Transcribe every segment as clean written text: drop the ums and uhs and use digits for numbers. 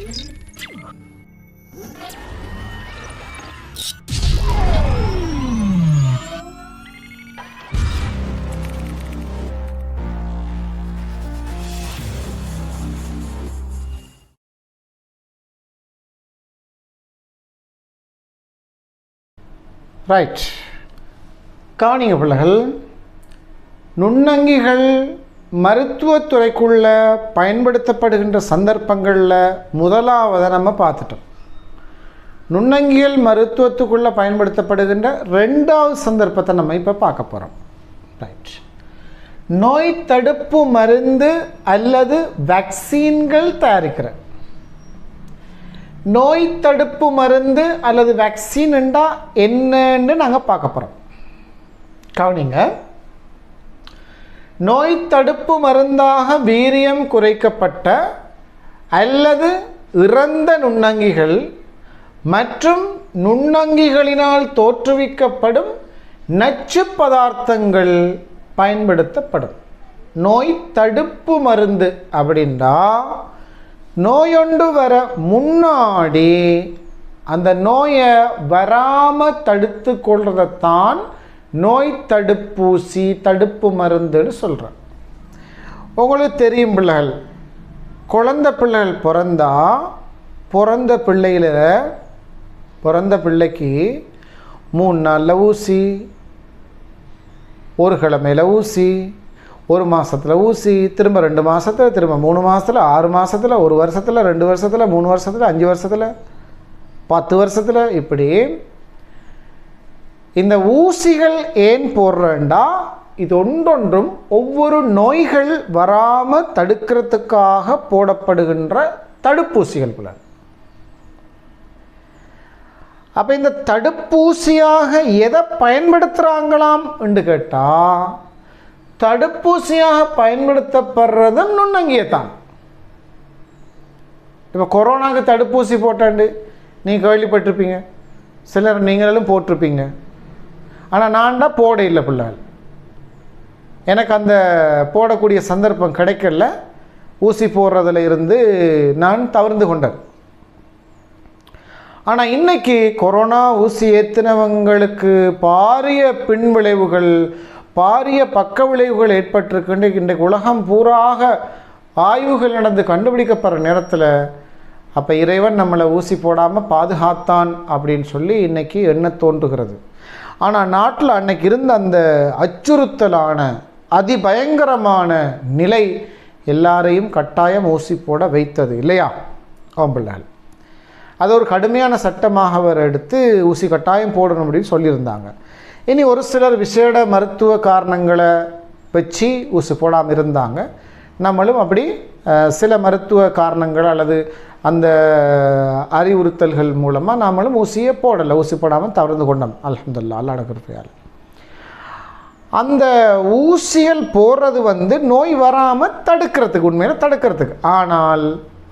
Right, கவனிங்க பிள்ளைகள். நுண்ணங்கிகள் மருத்துவத்துறைக்குள்ள பயன்படுத்தப்படுகின்ற சந்தர்ப்பங்களில் முதலாவதை நம்ம பார்த்துட்டோம். நுண்ணங்கிகள் மருத்துவத்துக்குள்ளே பயன்படுத்தப்படுகின்ற ரெண்டாவது சந்தர்ப்பத்தை நம்ம இப்போ பார்க்க போகிறோம். ரைட், நோய் தடுப்பு மருந்து அல்லது வேக்சின்கள் தயாரிக்கிற நோய் தடுப்பு மருந்து அல்லது வேக்சின் என்றால் என்னன்னு நாங்கள் பார்க்க போகிறோம். கவனிங்க, நோய் தடுப்பு மருந்தாக வீரியம் குறைக்கப்பட்ட அல்லது இறந்த நுண்ணங்கிகள் மற்றும் நுண்ணங்கிகளினால் தோற்றுவிக்கப்படும் நச்சு பதார்த்தங்கள் பயன்படுத்தப்படும். நோய் தடுப்பு மருந்து அப்படின்னா நோயொன்று வர முன்னாடி அந்த நோயை வராமல் தடுத்து கொள்றதைத்தான் நோய் தடுப்பூசி தடுப்பு மருந்துன்னு சொல்கிறேன். உங்களுக்கு தெரியும் பிள்ளைகள், குழந்தை பிள்ளைகள் பிறந்த பிள்ளைக்கு 3 நாளில் ஊசி, ஒரு கிழமையில் ஊசி, 1 மாதத்தில் ஊசி, திரும்ப 2 மாதத்தில், திரும்ப 3 மாதத்தில், 6 மாதத்தில், 1 வருஷத்தில், 2 வருஷத்தில், 3 வருஷத்தில், 5 வருஷத்தில், 10 வருஷத்தில், இப்படி இந்த ஊசிகள் ஏன் போடுறேன்டா, இது ஒன்றொன்றும் ஒவ்வொரு நோய்கள் வராமல் தடுக்கிறதுக்காக போடப்படுகின்ற தடுப்பூசிகள் போல. அப்போ இந்த தடுப்பூசியாக எதை பயன்படுத்துகிறாங்களாம் என்று கேட்டால், தடுப்பூசியாக பயன்படுத்தப்படுறதும் நுண்ணங்கியை தான். இப்போ கொரோனாவுக்கு தடுப்பூசி போட்டாண்டு நீங்கள் கேள்விப்பட்டிருப்பீங்க, சிலர் நீங்களும் போட்டிருப்பீங்க. ஆனால் நான் தான் போட இல்லை பிள்ளைகள், எனக்கு அந்த போடக்கூடிய சந்தர்ப்பம் கிடைக்கல. ஊசி போடுறதுல இருந்து நான் தவிர்த்து கொண்டேன். ஆனால் இன்றைக்கி கொரோனா ஊசி ஏற்றினவங்களுக்கு பாரிய பின்விளைவுகள், பாரிய பக்க விளைவுகள் ஏற்பட்டிருக்கின்ற இன்றைக்கு உலகம் பூராக ஆய்வுகள் நடந்து கண்டுபிடிக்கப்படுற நேரத்தில் அப்போ இறைவன் நம்மளை ஊசி போடாமல் பாதுகாத்தான் அப்படின்னு சொல்லி இன்றைக்கி எண்ண தோன்றுகிறது. ஆனால் நாட்டில் அன்னைக்கு இருந்த அந்த அச்சுறுத்தலான அதிபயங்கரமான நிலை எல்லாரையும் கட்டாயம் ஊசி போட வைத்தது இல்லையா பிள்ளைகள். அது ஒரு கடுமையான சட்டமாக அவர் எடுத்து ஊசி கட்டாயம் போடணும் அப்படின்னு சொல்லியிருந்தாங்க. இனி ஒரு சிலர் விசேட மருத்துவ காரணங்களை வச்சு ஊசி போடாமல் இருந்தாங்க. நம்மளும் அப்படி சில மருத்துவ காரணங்கள் அல்லது அந்த அறிவுறுத்தல்கள் மூலமாக நாமளும் ஊசியை போடலை, ஊசி போடாமல் தவிர்த்து கொண்டோம். அல்ஹம்துலில்லாஹ், அல்லாஹ் கிருபையால். அந்த ஊசிகள் போடுறது நோய் வராமல் தடுக்கிறதுக்கு, உண்மையில் தடுக்கிறதுக்கு. ஆனால்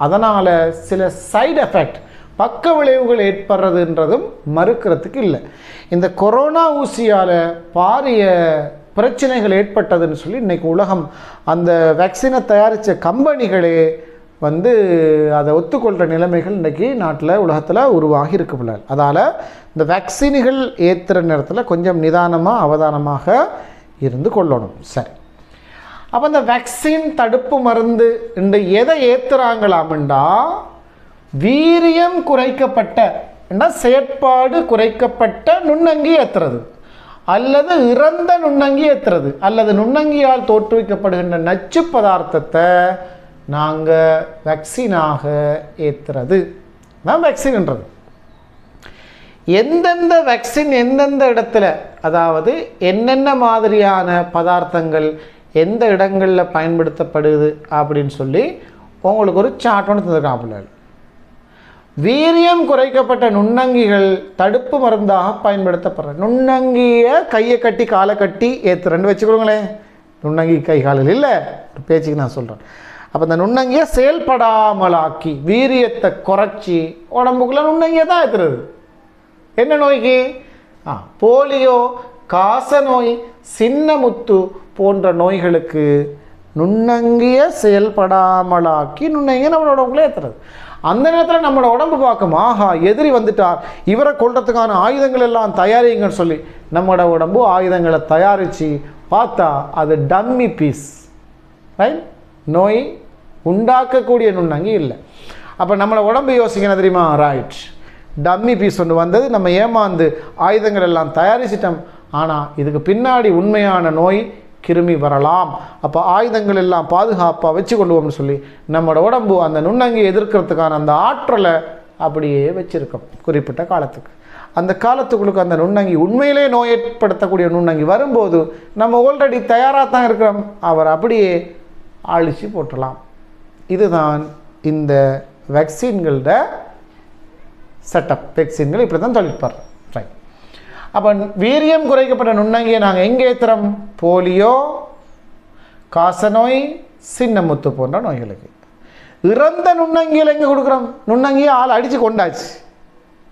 அதனால் சில சைடு எஃபெக்ட், பக்க விளைவுகள் ஏற்படுறதுன்றதும் மறுக்கிறதுக்கு இல்லை. இந்த கொரோனா ஊசியால் பாரிய பிரச்சனைகள் ஏற்பட்டதுன்னு சொல்லி இன்றைக்கி உலகம் அந்த வேக்சினை தயாரித்த கம்பெனிகளே அதை ஒத்துக்கொள்கிற நிலைமைகள் இன்றைக்கி நாட்டில் உலகத்தில் உருவாகி இருக்கு. அதால் இந்த வேக்சின்கள் ஏற்றுற நேரத்தில் கொஞ்சம் நிதானமாக அவதானமாக இருந்து கொள்ளணும். சரி, அப்போ இந்த வேக்சின் தடுப்பு மருந்து இந்த எதை ஏற்றுறாங்களாம்டா, வீரியம் குறைக்கப்பட்ட செயற்பாடு குறைக்கப்பட்ட நுண்ணங்கி ஏற்றுறது, அல்லது இறந்த நுண்ணங்கி ஏற்றுறது, அல்லது நுண்ணங்கியால் தோற்றுவிக்கப்படுகின்ற நச்சு பதார்த்தத்தை நாங்கள் வேக்சினாக ஏற்றுறது தான் வேக்சின்ன்றது. எந்தெந்த வேக்சின் எந்தெந்த இடத்துல, அதாவது என்னென்ன மாதிரியான பதார்த்தங்கள் எந்த இடங்களில் பயன்படுத்தப்படுது அப்படின்னு சொல்லி உங்களுக்கு ஒரு சார்ட் ஒன்று தந்துருக்காங்க. வீரியம் குறைக்கப்பட்ட நுண்ணங்கிகள் தடுப்பு மருந்தாக பயன்படுத்தப்படுற நுண்ணங்கியை கையை கட்டி காலை கட்டி ஏற்றுறேன்னு வச்சுக்கொள்ளுங்களேன். நுண்ணங்கி கை காலில் இல்லை, ஒரு பேச்சுக்கு நான் சொல்கிறேன். அப்போ இந்த நுண்ணங்கியை செயல்படாமலாக்கி வீரியத்தை குறைச்சி உடம்புக்குள்ளே நுண்ணங்கியை தான் ஏற்றுறது. என்ன நோய்க்கு? போலியோ, காச நோய், சின்ன முத்து போன்ற நோய்களுக்கு நுண்ணங்கியை செயல்படாமலாக்கி நுண்ணங்கியை நம்மளோட உடம்புக்குள்ளே ஏற்றுறது. அந்த நேரத்தில் நம்மளோட உடம்பு பார்க்கும், ஆஹா எதிரி வந்துட்டார், இவரை கொள்றதுக்கான ஆயுதங்கள் எல்லாம் தயாரிங்கன்னு சொல்லி நம்மளோட உடம்பு ஆயுதங்களை தயாரித்து பார்த்தா அது டம்மி பீஸ், ரைட்? நோய் உண்டாக்கக்கூடிய நுண்ணங்கி இல்லை. அப்போ நம்மளை உடம்பு யோசிக்கணும் தெரியுமா, ரைட், டம்மி பீஸ் ஒன்று வந்தது, நம்ம ஏமாந்து ஆயுதங்கள் எல்லாம் தயாரிச்சிட்டோம், ஆனால் இதுக்கு பின்னாடி உண்மையான நோய் கிருமி வரலாம், அப்போ ஆயுதங்கள் எல்லாம் பாதுகாப்பாக வச்சு கொள்வோம்னு சொல்லி நம்மளோட உடம்பு அந்த நுண்ணங்கி எதிர்க்கிறதுக்கான அந்த ஆற்றலை அப்படியே வச்சுருக்கோம் குறிப்பிட்ட காலத்துக்கு. அந்த காலத்துக்குள்ளுக்கு அந்த நுண்ணங்கி உண்மையிலே நோய் ஏற்படுத்தக்கூடிய நுண்ணங்கி வரும்போது நம்ம ஆல்ரெடி தயாராக தான் இருக்கிறோம், அவர் அப்படியே அழிச்சு போட்டலாம். இதுதான் இந்த வேக்சின்களோட செட்டப். வேக்சின்கள் இப்படி தான் சொல்லியிருப்பார், ரைட்? அப்போ வீரியம் குறைக்கப்பட்ட நுண்ணங்கியை நாங்கள் எங்கே ஏற்றுறோம்? போலியோ, காசநோய், சின்னமுத்து போன்ற நோய்களுக்கு. இறந்த நுண்ணங்கியில் எங்கே கொடுக்குறோம்? நுண்ணங்கியை ஆள் அடித்து கொண்டாச்சு,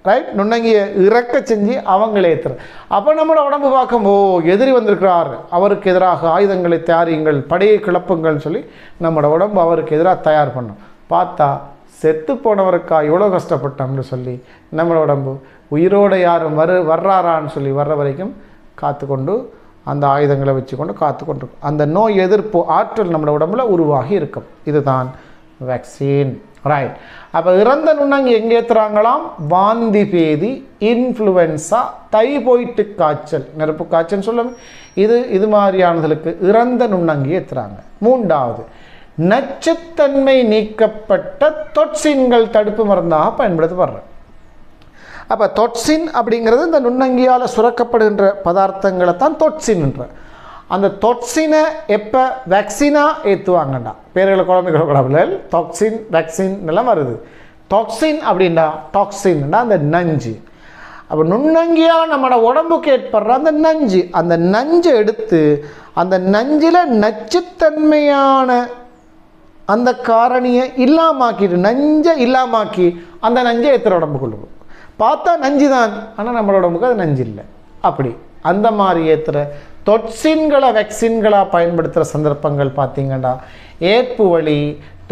ரைட்? நுண்ணங்கியை இறக்க செஞ்சு அவங்களே ஏற்றுறோம். அப்போ நம்மளோட உடம்பு பார்க்கும், ஓ எதிரி வந்திருக்கிறார், அவருக்கு எதிராக ஆயுதங்களை தயாரியுங்கள், படையை கிளப்புங்கள்னு சொல்லி நம்மளோட உடம்பு அவருக்கு எதிராக தயார் பண்ணோம். பார்த்தா செத்து போனவருக்கா இவ்வளோ கஷ்டப்பட்டோம்னு சொல்லி நம்மளோட உடம்பு உயிரோடு யாரும் வர்றாரான்னு சொல்லி வர்ற வரைக்கும் காத்துக்கொண்டு அந்த ஆயுதங்களை வச்சுக்கொண்டு காத்துக்கொண்டிருக்கும். அந்த நோய் எதிர்ப்பு ஆற்றல் நம்மளோட உடம்புல உருவாகி இருக்கும். இதுதான் வேக்சின், ரைட்? அப்போ இறந்த நுண்ணங்கி எங்கே ஏற்றுறாங்களாம்? வாந்தி பேதி, இன்ஃப்ளூயன்ஸா, தைபாய்டு காய்ச்சல், நெருப்பு காய்ச்சல் சொல்லுங்க, இது மாதிரியானதுக்கு இறந்த நுண்ணங்கி ஏற்றுறாங்க. மூன்றாவது, நச்சுத்தன்மை நீக்கப்பட்ட தொட்சின்கள் தடுப்பு மருந்தாக பயன்படுத்தப்படுற. அப்போ தொட்சின் அப்படிங்கிறது இந்த நுண்ணங்கியால் சுரக்கப்படுகின்ற பதார்த்தங்களை தான் தொட்சின்ன்ற. அந்த தொட்சினை எப்போ வேக்சினாக ஏற்றுவாங்கண்டா, பேர்களை குழம்புல டாக்ஸின் வேக்சின் எல்லாம் வருது. டாக்ஸின் அப்படின்னா டாக்ஸின்னா அந்த நஞ்சு. அப்போ நுண்ணங்கியாக நம்மளோட உடம்புக்கு ஏற்படுற அந்த நஞ்சை எடுத்து அந்த நஞ்சில் நச்சுத்தன்மையான அந்த காரணியை இல்லாமாக்கிட்டு, நஞ்சை இல்லாமாக்கி அந்த நஞ்சை ஏற்றுற உடம்புக்குள்ள பார்த்தா நஞ்சு தான், ஆனால் நம்மளோட உடம்புக்கு அது நஞ்சு இல்லை. அப்படி அந்த மாதிரி ஏற்றுற தொட்சின்களை வேக்சின்களாக பயன்படுத்துகிற சந்தர்ப்பங்கள் பார்த்திங்கன்னா ஏற்பு வலி,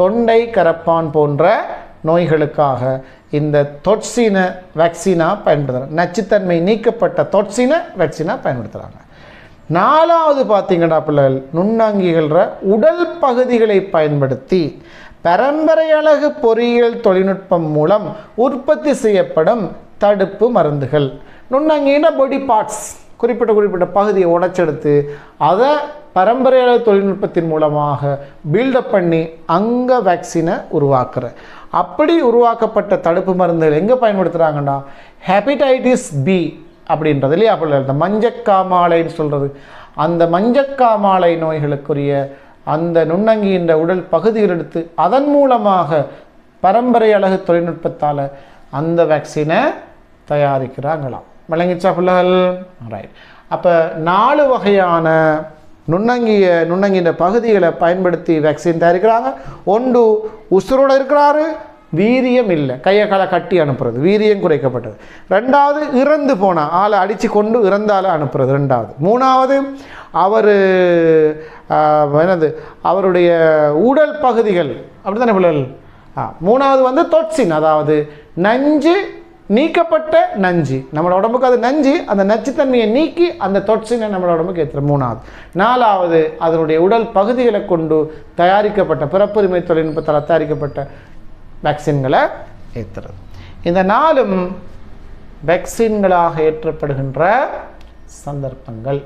தொண்டை கரப்பான் போன்ற நோய்களுக்காக இந்த தொட்சினை வேக்சினாக பயன்படுத்துகிறாங்க. நச்சுத்தன்மை நீக்கப்பட்ட தொட்சினை வேக்சினாக பயன்படுத்துகிறாங்க. நாலாவது பார்த்திங்கன்னா பிள்ளைகள், நுண்ணங்கிகள உடல் பகுதிகளை பயன்படுத்தி பரம்பரை அழகு பொறியியல் தொழில்நுட்பம் மூலம் உற்பத்தி செய்யப்படும் தடுப்பு மருந்துகள். நுண்ணங்கின பாடி பார்ட்ஸ், குறிப்பிட்ட பகுதியை உடைச்செடுத்து அதை பரம்பரை அழகு தொழில்நுட்பத்தின் மூலமாக பில்டப் பண்ணி அங்கே வேக்சினை உருவாக்குற. அப்படி உருவாக்கப்பட்ட தடுப்பு மருந்துகள் எங்கே பயன்படுத்துகிறாங்கன்னா ஹெப்படைட்டிஸ் பி அப்படின்றது இல்லையா பிள்ளை, இந்த மஞ்சக்காமாலைன்னு சொல்கிறது, அந்த மஞ்சக்காமாலை நோய்களுக்குரிய அந்த நுண்ணங்கியின் உடல் பகுதிகள் எடுத்து அதன் மூலமாக பரம்பரை அழகு தொழில்நுட்பத்தால் அந்த வேக்சினை தயாரிக்கிறாங்களாம். விளங்கிச்சா பிள்ளைகள், ரைட்? அப்போ 4 வகையான நுண்ணங்கியின் பகுதிகளை பயன்படுத்தி வேக்சின் தயாரிக்கிறாங்க. ஒன்று உசுரோடு இருக்கிறாரு, வீரியம் இல்லை, கையை காலை கட்டி அனுப்புறது, வீரியம் குறைக்கப்பட்டது. ரெண்டாவது இறந்து போனால் ஆளை அடித்து கொண்டு இறந்தால அனுப்புறது ரெண்டாவது. மூணாவது அவர் அவருடைய உடல் பகுதிகள், அப்படி தானே பிள்ளைகள்? மூணாவது தொட்சின், அதாவது நஞ்சு நீக்கப்பட்ட நஞ்சு, நம்மளோட உடம்புக்கு அது நஞ்சு, அந்த நச்சுத்தன்மையை நீக்கி அந்த தொட்சினை நம்மளோட உடம்புக்கு ஏற்றுற மூணாவது. நாலாவது அதனுடைய உடல் பகுதிகளை கொண்டு தயாரிக்கப்பட்ட பிறப்புரிமை தொழில்நுட்பத்தால் தயாரிக்கப்பட்ட வேக்சின்களை ஏற்றுறது. இந்த 4ம் வேக்சின்களாக ஏற்றப்படுகின்ற சந்தர்ப்பங்கள்.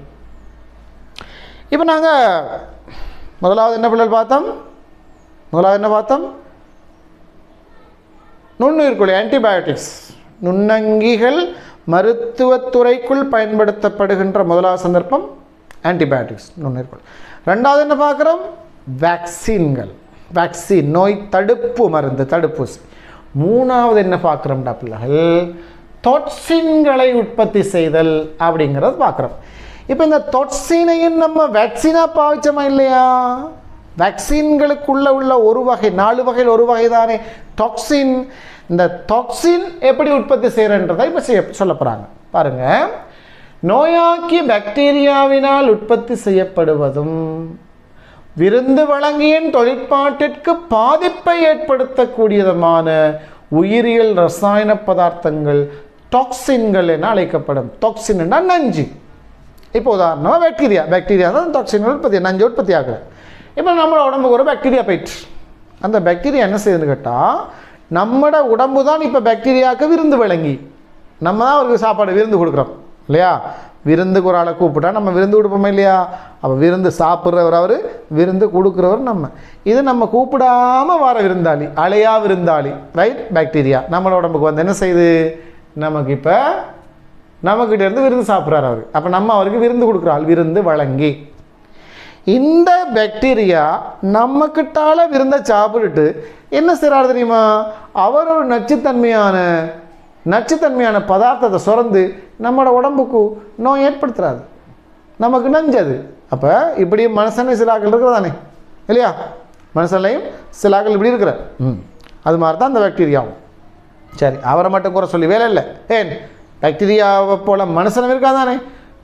இப்போ நாங்கள் முதலாவது என்ன பார்த்தோம்? நுண்ணுயிர்கொல்லி, ஆன்டிபயோட்டிக்ஸ். நுண்ணங்கிகள் மருத்துவத்துறைக்குள் பயன்படுத்தப்படுகின்ற முதலாவது சந்தர்ப்பம் ஆன்டிபயோட்டிக்ஸ், நுண்ணுயிர்கொல்லி. ரெண்டாவது என்ன பார்க்குறோம்? வேக்சின்கள், வேக்சின், நோய் தடுப்பு மருந்து, தடுப்பூசி. மூணாவது என்ன பார்க்குறோம்டா பிள்ளைகள்? தொட்சின்களை உற்பத்தி செய்தல் அப்படிங்கிறது பார்க்குறோம். இப்போ இந்த தொட்சினையும் நம்ம வேக்சினாக பாவிச்சோமா இல்லையா? வேக்சின்களுக்குள்ள உள்ள ஒரு வகை, 4 வகையில் ஒரு வகை தானே டாக்ஸின். இந்த டாக்ஸின் எப்படி உற்பத்தி செய்கிறன்றதை இப்போ சொல்ல போகிறாங்க. பாருங்கள், நோயாக்கி பாக்டீரியாவினால் உற்பத்தி செய்யப்படுவதும் விருந்து வழங்கியின் தொழிற்பாட்டிற்கு பாதிப்பை ஏற்படுத்தக்கூடியதுமான உயிரியல் ரசாயன பதார்த்தங்கள் டாக்சின்கள் என அழைக்கப்படும். டாக்சின்னா நஞ்சு. இப்போ உதாரணமாக பாக்டீரியா தான் டாக்சின்கள் உற்பத்தி, நஞ்சு உற்பத்தி ஆகலை. இப்போ நம்மளோட உடம்புக்கு ஒரு பாக்டீரியா போயிட்டு அந்த பாக்டீரியா என்ன செய்யுதுன்னு கேட்டால், நம்மளோட உடம்பு தான் இப்போ பாக்டீரியாவுக்கு விருந்து வழங்கி நம்ம தான் அவருக்கு சாப்பாடு விருந்து கொடுக்குறோம் இல்லையா? விருந்துக்கு ஒரு ஆளை கூப்பிட்டா நம்ம விருந்து கொடுப்போமே இல்லையா? அப்போ விருந்து சாப்பிட்றவர் அவர், விருந்து கொடுக்குறவர் நம்ம. இது நம்ம கூப்பிடாமல் வர விருந்தாளி, அலையா விருந்தாளி, ரைட்? பாக்டீரியா நம்மளோட உடம்புக்கு வந்து என்ன செய்யுது, நமக்கு இப்போ நம்மக்கிட்ட இருந்து விருந்து சாப்பிட்றாரு அவர். அப்போ நம்ம அவருக்கு விருந்து கொடுக்குறாள், விருந்து வழங்கி. இந்த பாக்டீரியா நம்மக்கிட்டால விருந்தை சாப்பிட்டுட்டு என்ன செய்கிறாரு தெரியுமா? அவர் ஒரு நச்சுத்தன்மையான பதார்த்தத்தை சுரந்து நம்மளோட உடம்புக்கு நோய் ஏற்படுத்துறாது, நமக்கு நஞ்சது. அப்போ இப்படி மனுஷனே சிலாக்கள் இருக்கிறதானே இல்லையா? மனுஷன்லையும் சிலாக்கள் இப்படி இருக்கிற அது மாதிரி தான் அந்த பாக்டீரியாவும். சரி, அவரை மட்டும் குறை சொல்லி வேலை இல்லை. ஏன் பாக்டீரியாவை போல மனுஷனும் இருக்காதானே?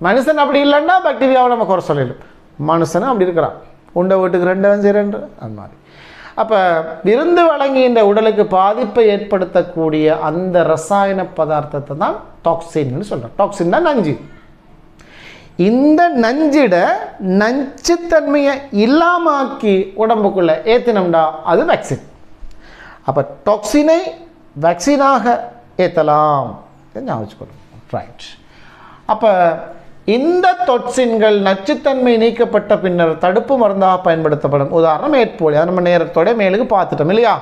மனுஷன் அப்படி இல்லைன்னா பாக்டீரியாவை நம்ம குறை சொல்லிடும். மனுஷனும் அப்படி இருக்கிறான், உண்டை வீட்டுக்கு ரெண்டு செய்கிறேன் அது மாதிரி. அப்போ விருந்து வழங்கி இந்த உடலுக்கு பாதிப்பை ஏற்படுத்தக்கூடிய அந்த ரசாயன பதார்த்தத்தை தான் டாக்ஸின்னு சொல்கிறோம். டாக்ஸின்னா நஞ்சு. இந்த நஞ்சிட நச்சுத்தன்மையை இல்லாமாக்கி உடம்புக்குள்ளே ஏற்றினோம்டா அது வேக்சின். அப்போ டாக்ஸினை வேக்சினாக ஏற்றலாம் ஞாபகம் வச்சுக்கணும், ரைட்? அப்போ இந்த தொட்சின்கள் நச்சுத்தன்மை நீக்கப்பட்ட பின்னர் தடுப்பு மருந்தாக பயன்படுத்தப்படும். உதாரணம் ஏற்போலி, அதை நம்ம நேரத்தோட மேலுக்கு பார்த்துட்டோம் இல்லையா?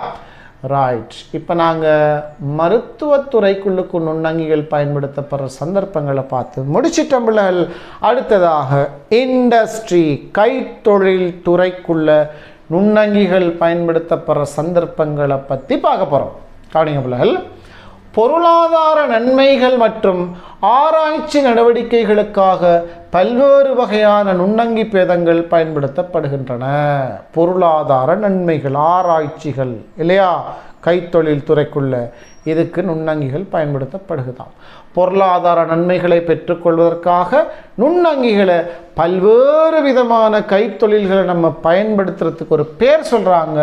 ரைட். இப்போ நாங்கள் மருத்துவத்துறைக்குள்ளுக்கு நுண்ணங்கிகள் பயன்படுத்தப்படுற சந்தர்ப்பங்களை பார்த்து முடிச்சிட்டோம் பிள்ளைகள். அடுத்ததாக இண்டஸ்ட்ரி, கைத்தொழில் துறைக்குள்ள நுண்ணங்கிகள் பயன்படுத்தப்படுற சந்தர்ப்பங்களை பற்றி பார்க்க போகிறோம். கவனிங்க பிள்ளைகள். பொருளாதார நன்மைகள் மற்றும் ஆராய்ச்சி நடவடிக்கைகளுக்காக பல்வேறு வகையான நுண்ணங்கி பேதங்கள் பயன்படுத்தப்படுகின்றன. பொருளாதார நன்மைகள், ஆராய்ச்சிகள் இல்லையா? கைத்தொழில் துறைக்குள்ள இதுக்கு நுண்ணங்கிகள் பயன்படுத்தப்படுகிறதாம். பொருளாதார நன்மைகளை பெற்றுக்கொள்வதற்காக நுண்ணங்கிகளை பல்வேறு விதமான கைத்தொழில்களை நம்ம பயன்படுத்துறதுக்கு ஒரு பேர் சொல்கிறாங்க,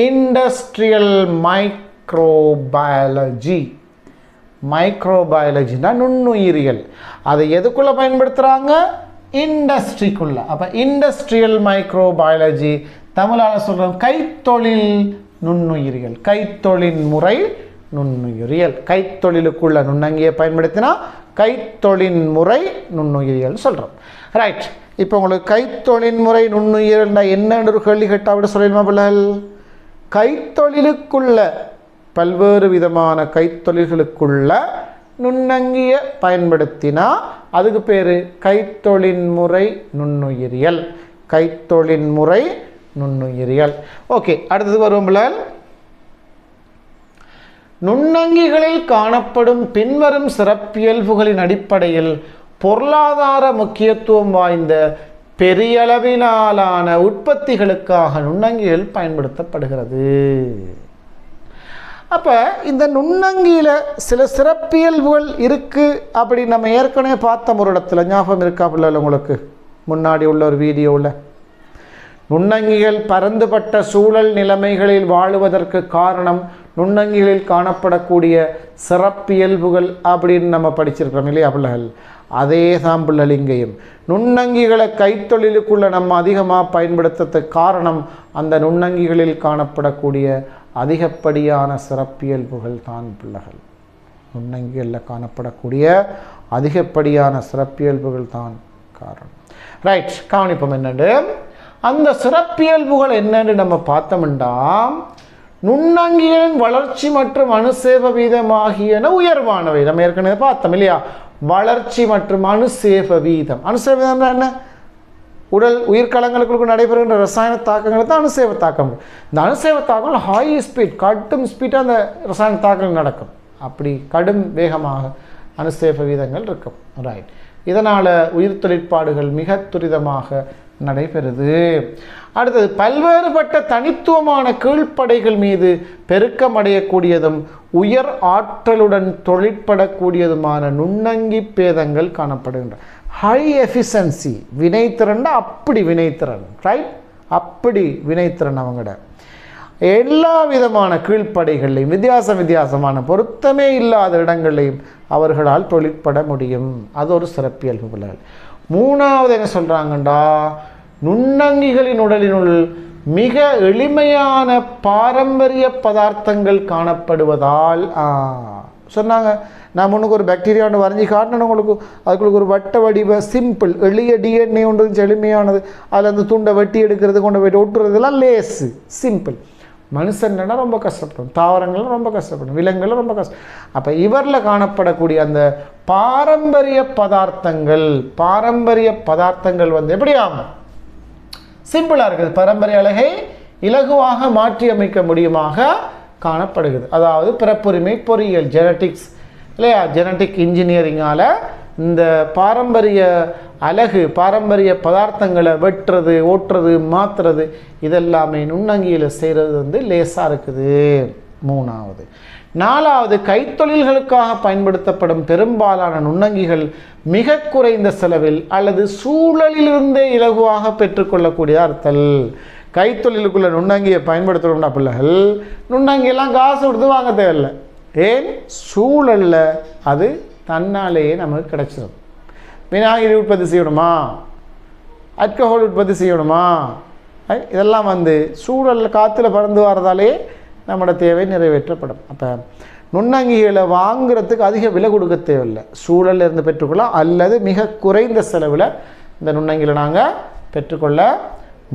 இண்டஸ்ட்ரியல் மைக்ரோபயாலஜி. மைக்ரோபயாலஜினா நுண்ணுயிரியல். அதை எதுக்குள்ளே பயன்படுத்துகிறாங்க? இண்டஸ்ட்ரிக்குள்ள. அப்போ இண்டஸ்ட்ரியல் மைக்ரோபயாலஜி, தமிழால் சொல்கிறோம் கைத்தொழில் நுண்ணுயிரியல். கைத்தொழில் முறை நுண்ணுயிரியல். கைத்தொழிலுக்குள்ள நுண்ணங்கியை பயன்படுத்தினா கைத்தொழில் முறை நுண்ணுயிரியல் சொல்கிறோம், ரைட்? இப்போ உங்களுக்கு கைத்தொழில் முறை நுண்ணுயிரியல்னா என்னென்று ஒரு கேள்வி கேட்டால் விட சொல்லிடுமா பிள்ளைகள்? கைத்தொழிலுக்குள்ள பல்வேறு விதமான கைத்தொழில்களுக்குள்ள நுண்ணங்கியை பயன்படுத்தினா அதுக்கு பேர் கைத்தொழில் முறை நுண்ணுயிரியல். கைத்தொழில் முறை நுண்ணுயிரியல். ஓகே, அடுத்தது வருவோம்ல. நுண்ணங்கிகளில் காணப்படும் பின்வரும் சிறப்பியல்புகளின் அடிப்படையில் பொருளாதார முக்கியத்துவம் வாய்ந்த பெரியளவிலான உற்பத்திகளுக்காக நுண்ணங்கிகள் பயன்படுத்தப்படுகிறது. அப்போ இந்த நுண்ணங்கியில் சில சிறப்பியல்புகள் இருக்குது அப்படி நம்ம ஏற்கனவே பார்த்த ஒரு இடத்துல ஞாபகம் இருக்கா பிள்ளைல உங்களுக்கு? முன்னாடி உள்ள ஒரு வீடியோவில் நுண்ணங்கிகள் பரந்துபட்ட சூழல் நிலைமைகளில் வாழுவதற்கு காரணம் நுண்ணங்கிகளில் காணப்படக்கூடிய சிறப்பியல்புகள் அப்படின்னு நம்ம படிச்சிருக்கிறோம் இல்லையா பிள்ளைகள்? அதே தான் பிள்ளைகள் இங்கேயும் நுண்ணங்கிகளை கைத்தொழிலுக்குள்ளே நம்ம அதிகமாக பயன்படுத்துறதுக்கு காரணம் அந்த நுண்ணங்கிகளில் காணப்படக்கூடிய அதிகப்படியான சிறப்பியல்புகள் தான் பிள்ளைகள். நுண்ணங்கிகளில் காணப்படக்கூடிய அதிகப்படியான சிறப்பியல்புகள் தான் காரணம், ரைட்? கவனிப்போம் என்னென்று அந்த சிறப்பியல்புகள் என்னென்று நம்ம பார்த்தோம்னா, நுண்ணங்கிகளின் வளர்ச்சி மற்றும் அணுசேவ வீதம் ஆகியன உயர்வானவை. நம்ம ஏற்கனவே பார்த்தோம் இல்லையா? வளர்ச்சி மற்றும் அணுசேவ வீதம். அணுசேவ வீதம் என்ன? உடல் உயிர்கலங்களுக்குள் நடைபெறுகின்ற ரசாயன தாக்கங்களை தான் அணுசேவ தாக்கம். இந்த அணுசேவ தாக்கம் ஹை ஸ்பீட், கடும் ஸ்பீடாக அந்த ரசாயன தாக்கங்கள் நடக்கும். அப்படி கடும் வேகமாக அணுசேவ வீதங்கள் இருக்கும், ரைட்? இதனால் உயிர் தொழிற்பாடுகள் மிக துரிதமாக நடைபெறுது. அடுத்தது பல்வேறுபட்ட தனித்துவமான கீழ்ப்படைகள் மீது பெருக்கமடையக்கூடியதும் உயர் ஆற்றலுடன் தொழிற்படக்கூடியதுமான நுண்ணங்கி பேதங்கள் காணப்படுகின்றன. ஹை எஃபிஷியன்சி, வினைத்திறன் அப்படி வினைத்திறன், ரைட்? அப்படி வினைத்திறன் அவங்கட எல்லா விதமான கீழ்ப்படைகளையும் வித்தியாசமான பொருத்தமே இல்லாத இடங்களையும் அவர்களால் தொழிற்பட முடியும். அது ஒரு சிறப்பியல்பு பிள்ளைகள். மூணாவது என்ன சொல்கிறாங்கண்டா, நுண்ணங்கிகளின் உடலினுள் மிக எளிமையான பாரம்பரிய பதார்த்தங்கள் காணப்படுவதால் சொன்னாங்க. நான் முன்னுக்கு ஒரு பாக்டீரியா ஒன்று வரைஞ்சி காட்டினேன் உங்களுக்கு. அதுக்குள்ள ஒரு வட்ட வடிவ சிம்பிள் எளிய டிஎன்ஏ ஒன்று எளிமையானது. அதில் அந்த துண்டை வெட்டி எடுக்கிறது, கொண்டு போய்ட்டு ஒட்டுறதுலாம் லேஸு சிம்பிள். மனுஷன்னா ரொம்ப கஷ்டப்படும், தாவரங்களும் ரொம்ப கஷ்டப்படும், விலங்குகளும் ரொம்ப கஷ்டம். அப்போ இவரில் காணப்படக்கூடிய அந்த பாரம்பரிய பதார்த்தங்கள் வந்து எப்படியாகும், சிம்பிளாக இருக்குது. பாரம்பரிய அழகை இலகுவாக மாற்றி அமைக்க முடியுமாக காணப்படுகிறது. அதாவது பிறப்புரிமை பொறியியல் ஜெனட்டிக்ஸ் இல்லையா, ஜெனட்டிக் இன்ஜினியரிங்கால் இந்த பாரம்பரிய அழகு பாரம்பரிய பதார்த்தங்களை வெட்டுறது, ஓட்டுறது, மாற்றுறது இதெல்லாமே நுண்ணங்கியில் செய்கிறது வந்து லேசாக இருக்குது. மூணாவது. நாலாவது, கைத்தொழில்களுக்காக பயன்படுத்தப்படும் பெரும்பாலான நுண்ணங்கிகள் மிக குறைந்த செலவில் அல்லது சூழலிலிருந்தே இலகுவாக பெற்றுக்கொள்ளக்கூடிய அர்த்தல். கைத்தொழிலுக்குள்ள நுண்ணங்கியை பயன்படுத்துகிறோம்னா பிள்ளைகள், நுண்ணங்கியெல்லாம் காசு கொடுத்து வாங்க தேவையில்லை. ஏன், சூழலில் அது தன்னாலேயே நமக்கு கிடைச்சிடும். விநாயகர் உற்பத்தி செய்யணுமா, ஆல்கஹால் உற்பத்தி செய்யணுமா, இதெல்லாம் வந்து சூழலில் காற்றுல பறந்து வரதாலே நம்மளோட தேவை நிறைவேற்றப்படும். அப்போ நுண்ணங்கிகளை வாங்குறதுக்கு அதிக விலை கொடுக்க தேவையில்லை, சூழலில் இருந்து பெற்றுக்கொள்ளலாம். அல்லது மிக குறைந்த செலவில் இந்த நுண்ணங்கிகளை நாங்கள் பெற்றுக்கொள்ள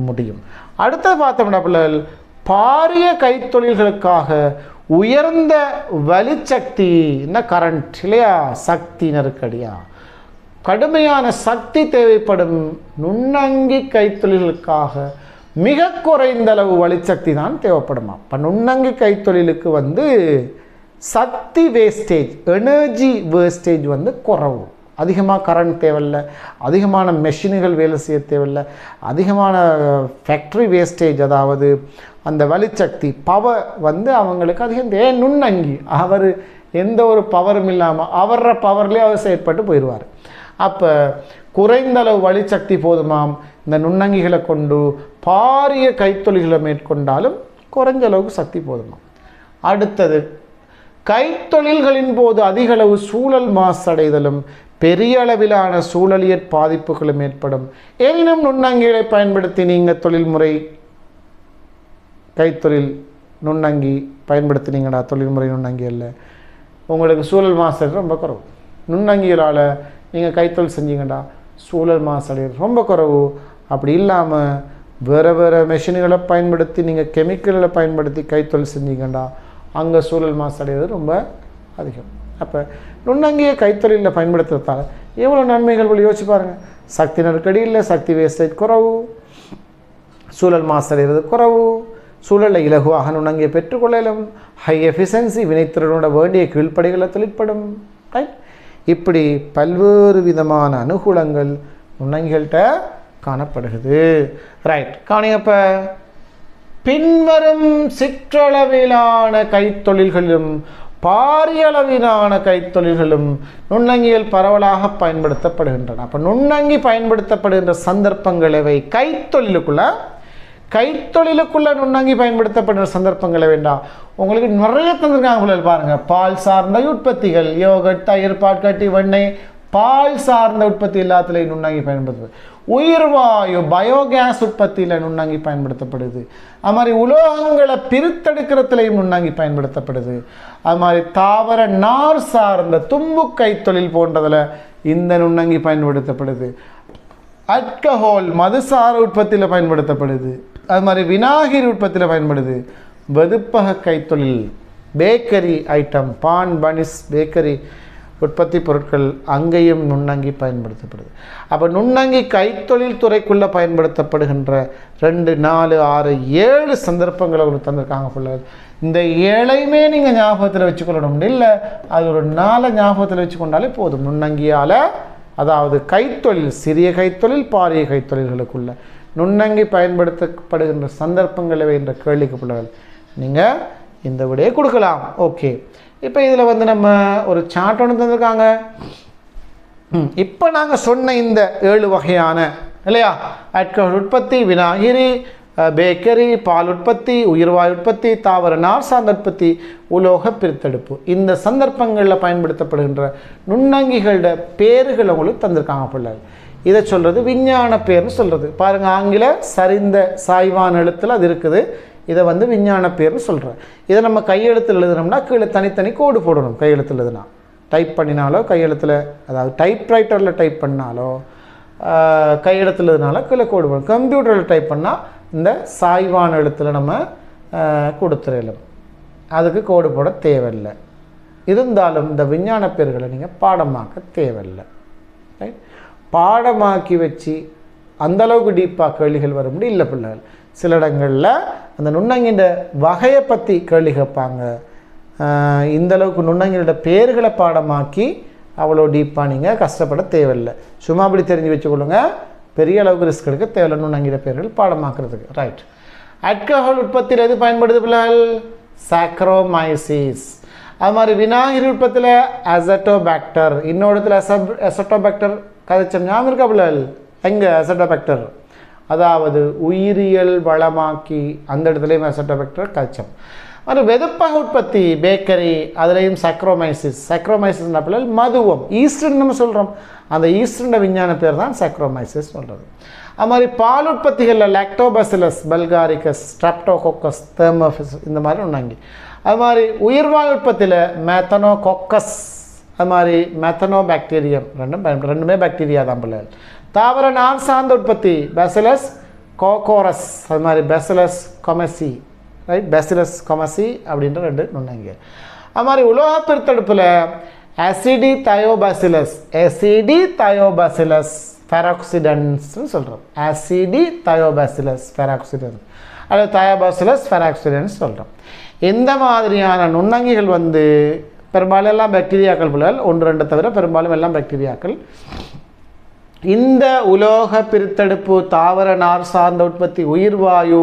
முடியும். அடுத்தது பார்த்தோம்னா பிள்ளைகள், பாரிய கைத்தொழில்களுக்காக உயர்ந்த வலிச்சக்தி என்ன கரண்ட் இல்லையா, சக்தி நெருக்கடியா, கடுமையான சக்தி தேவைப்படும் நுண்ணங்கி கைத்தொழில்களுக்காக மிக குறைந்த அளவு வலிச்சக்தி தான் தேவைப்படுமா. இப்போ நுண்ணங்கி கைத்தொழிலுக்கு வந்து சக்தி வேஸ்டேஜ், எனர்ஜி வேஸ்டேஜ் வந்து குறைவு. அதிகமாக கரண்ட் தேவையில்லை, அதிகமான மெஷின்கள் வேலை செய்ய தேவையில்லை, அதிகமான ஃபேக்ட்ரி வேஸ்டேஜ், அதாவது அந்த வலிச்சக்தி பவர் வந்து அவங்களுக்கு அதிகம். ஏன், நுண்ணங்கி அவர் எந்த ஒரு பவரும் இல்லாமல் அவர பவர்லேயே அவர் செயற்பட்டு போயிடுவார். அப்போ குறைந்த அளவு வலிச்சக்தி போதுமாம். இந்த நுண்ணங்கிகளை கொண்டு பாரிய கைத்தொழில்களை மேற்கொண்டாலும் குறைஞ்ச அளவுக்கு சக்தி போதுமாம். அடுத்தது, கைத்தொழில்களின் போது அதிக அளவு சூழல் மாசடைதலும் பெரிய அளவிலான சூழலியற் பாதிப்புகளும் ஏற்படும். எனினும் நுண்ணங்கிகளை பயன்படுத்தி நீங்கள் தொழில்முறை கைத்தொழில் நுண்ணங்கி பயன்படுத்தினீங்கடா, தொழில்முறை நுண்ணங்கி அல்ல, உங்களுக்கு சூழல் மாசடைதல் ரொம்ப குறைவு. நுண்ணங்கிகளால் நீங்கள் கைத்தொழில் செஞ்சீங்கடா, சூழல் மாசடைதல் ரொம்ப குறைவு. அப்படி இல்லாமல் வேறு மெஷின்களை பயன்படுத்தி நீங்கள் கெமிக்கல்களை பயன்படுத்தி கைத்தொழில் செஞ்சீங்கடா, அங்கே சூழல் மாசடைதல் ரொம்ப அதிகம். அப்போ நுண்ணங்கியை கைத்தொழிலில் பயன்படுத்துறதால எவ்வளோ நன்மைகள் யோசிச்சு பாருங்கள். சக்தி நெருக்கடி இல்லை, சக்தி வேஸ்டேஜ் குறைவு, சூழல் மாசடைகிறது குறைவு, சூழலில் இலகுவாக நுண்ணங்கியை பெற்றுக்கொள்ளலும், ஹை எஃபிஷியன்சி வினைத்திறனோட வேண்டிய கீழ்ப்படைகளை தொழிற்படும். ரைட், இப்படி பல்வேறு விதமான அனுகூலங்கள் நுண்ணங்கிகள்கிட்ட காணப்படுகிறது. ரைட், காணியப்ப பின்வரும் சிற்றளவிலான கைத்தொழில்களிலும் பாரியளவிலான கைத்தொழில்களும் நுண்ணங்கிகள் பரவலாக பயன்படுத்தப்படுகின்றன. அப்போ நுண்ணங்கி பயன்படுத்தப்படுகின்ற சந்தர்ப்பங்கள் எவை? கைத்தொழிலுக்குள்ள நுண்ணங்கி பயன்படுத்தப்படுகிற சந்தர்ப்பங்களை வேண்டாம் உங்களுக்கு நிறைய தந்திருக்காங்க பாருங்கள். பால் சார்ந்த உற்பத்திகள், யோகட், தயிர், பாட்கட்டி, வெண்ணெய், பால் சார்ந்த உற்பத்தி எல்லாத்துலேயும் நுண்ணங்கி பயன்படுத்துது. உயிர்வாயு பயோகேஸ் உற்பத்தியில் நுண்ணங்கி பயன்படுத்தப்படுது. அது மாதிரி உலோகங்களை பிரித்தெடுக்கிறதுலையும் நுண்ணங்கி பயன்படுத்தப்படுது. அது மாதிரி தாவர நார் சார்ந்த தும்பு கைத்தொழில் போன்றதில் இந்த நுண்ணங்கி பயன்படுத்தப்படுது. ஆல்கஹால் மதுசார உற்பத்தியில் பயன்படுத்தப்படுது. அது மாதிரி விநாயகர் உற்பத்தியில் பயன்படுது. வெதுப்பக கைத்தொழில், பேக்கரி ஐட்டம், பான், பனிஸ், பேக்கரி உற்பத்தி பொருட்கள் அங்கேயும் நுண்ணங்கி பயன்படுத்தப்படுது. அப்போ நுண்ணங்கி கைத்தொழில் துறைக்குள்ளே பயன்படுத்தப்படுகின்ற 2, 4, 6, 7 சந்தர்ப்பங்களை ஒரு தந்திருக்காங்க பிள்ளைகள். இந்த 7ஐயுமே நீங்கள் ஞாபகத்தில் வச்சுக்கொள்ளணும் இல்லை, அது ஒரு 4 ஞாபகத்தில் வச்சுக்கொண்டாலே போதும். நுண்ணங்கியால், அதாவது கைத்தொழில், சிறிய கைத்தொழில், பாரிய கைத்தொழில்களுக்குள்ள நுண்ணங்கி பயன்படுத்தப்படுகின்ற சந்தர்ப்பங்களை என்ற கேள்விக்கு பிள்ளைகள் நீங்கள் இந்த விடையை கொடுக்கலாம். ஓகே, இப்போ இதில் வந்து நம்ம ஒரு சார்ட் ஒன்று தந்திருக்காங்க. இப்போ நாங்கள் சொன்ன இந்த 7 வகையான இல்லையா ஆல்கஹால் உற்பத்தி, விநாயகரி, பேக்கரி, பால் உற்பத்தி, உயிர்வாயு உற்பத்தி, தாவர நார் சார்ந்த உற்பத்தி, உலோக பிரித்தெடுப்பு. இந்த சந்தர்ப்பங்களில் பயன்படுத்தப்படுகின்ற நுண்ணங்கிகளோட பேர்கள் உங்களுக்கு தந்திருக்காங்க பிள்ளைகள். இதை சொல்கிறது விஞ்ஞான பேர்னு சொல்கிறது. பாருங்கள், ஆங்கில சரிந்த சாய்வான எழுத்தில் அது இருக்குது. இதை வந்து விஞ்ஞான பேர்னு சொல்கிறேன். இதை நம்ம கையெழுத்தில் எழுதுனோம்னா கீழே தனித்தனி கோடு போடணும். கையெழுத்தில் எழுதுனா டைப் பண்ணினாலோ, கையெழுத்தில் அதாவது டைப்ரைட்டரில் டைப் பண்ணாலோ, கையெழுத்தில் எழுதுனாலோ கீழே கோடு போடணும். கம்ப்யூட்டரில் டைப் பண்ணால் இந்த சாய்வான எழுத்தில் நம்ம கொடுத்துடலாம். அதுக்கு கோடு போட தேவையில்லை. இருந்தாலும் இந்த விஞ்ஞான பேர்களை நீங்கள் பாடமாக்க தேவையில்லை. ரைட், பாடமாக்கி வச்சு அந்தளவுக்கு டீப்பாக கேள்விகள் வர முடியும் இல்லை பிள்ளைகள். சில இடங்களில் அந்த நுண்ணங்கின்ற வகையை பற்றி கேள்வி கேட்பாங்க. இந்தளவுக்கு நுண்ணங்கியோட பேர்களை பாடமாக்கி அவ்வளோ டீப்பாக நீங்கள் கஷ்டப்பட தேவையில்லை. சும்மா அப்படி தெரிஞ்சு வச்சுக்கொள்ளுங்க. பெரிய அளவுக்கு ரிஸ்க் எடுக்க தேவையில்லை நுண்ணங்கிற பேர்கள் பாடமாக்குறதுக்கு. ரைட், ஆல்கஹால் உற்பத்தியில் எது பயன்படுது பிள்ளைகள்? சாக்ரோமைசிஸ். அது மாதிரி விநாயகர் உற்பத்தியில் அசட்டோபாக்டர். இன்னொரு இடத்துல அசட்டோபாக்டர் கதைச்சம் ஞாபகம் இருக்கா பிள்ளைகள்? எங்கே அசட்டோபாக்டர்? அதாவது உயிரியல் வளமாக்கி அந்த இடத்துலையும் அசட்டோபாக்டர் கதைச்சம். அது வெதுப்பக உற்பத்தி, பேக்கரி, அதுலேயும் சாக்ரோமைசிஸ். சாக்ரோமைசிஸ்னா பிள்ளைகள் மதுவம், ஈஸ்டர்ன்னு நம்ம சொல்கிறோம். அந்த ஈஸ்டர்ன்ற விஞ்ஞான பேர் தான் சாக்ரோமைசிஸ் சொல்கிறது. அது மாதிரி பால் உற்பத்திகளில் லாக்டோபசிலஸ், பல்காரிகஸ், ஸ்ட்ரெப்டோகோக்கஸ், தெர்மோஃபிஸ் இந்த மாதிரி ஒன்றாங்க. அது மாதிரி உயிர்வாயு உற்பத்தியில் மெத்தனோகோக்கஸ், அது மாதிரி மெத்தனோ பாக்டீரியம் ரெண்டுமே பாக்டீரியா தான் பிள்ளைகள். தாவர நார் சார்ந்த உற்பத்தி பேசிலஸ் கோகோரஸ், அது மாதிரி பேசிலஸ் கொமசி. ரைட், பேசிலஸ் கொமசி அப்படின்ற ரெண்டு நுண்ணங்க. அது மாதிரி உலோக பிரித்தெடுப்பில் ஆசிடி தயோபாசிலஸ், ஆசிடி தயோபாசிலஸ் ஃபெராக்சிடன்ஸ்னு சொல்கிறோம். ஆசிடி தயோபாசிலஸ் ஃபெராக்சிடன்ஸ் அல்லது தயோபாசிலஸ் ஃபெராக்சிடன்ஸ் சொல்கிறோம். இந்த மாதிரியான நுண்ணங்கிகள் வந்து பெரும்பாலும் எல்லாம் பாக்டீரியாக்கள் பிள்ளைகள், 1-2 தவிர பெரும்பாலும் எல்லாம் பாக்டீரியாக்கள். இந்த உலோக பிரித்தெடுப்பு, தாவர நார் சார்ந்த உற்பத்தி, உயிர்வாயு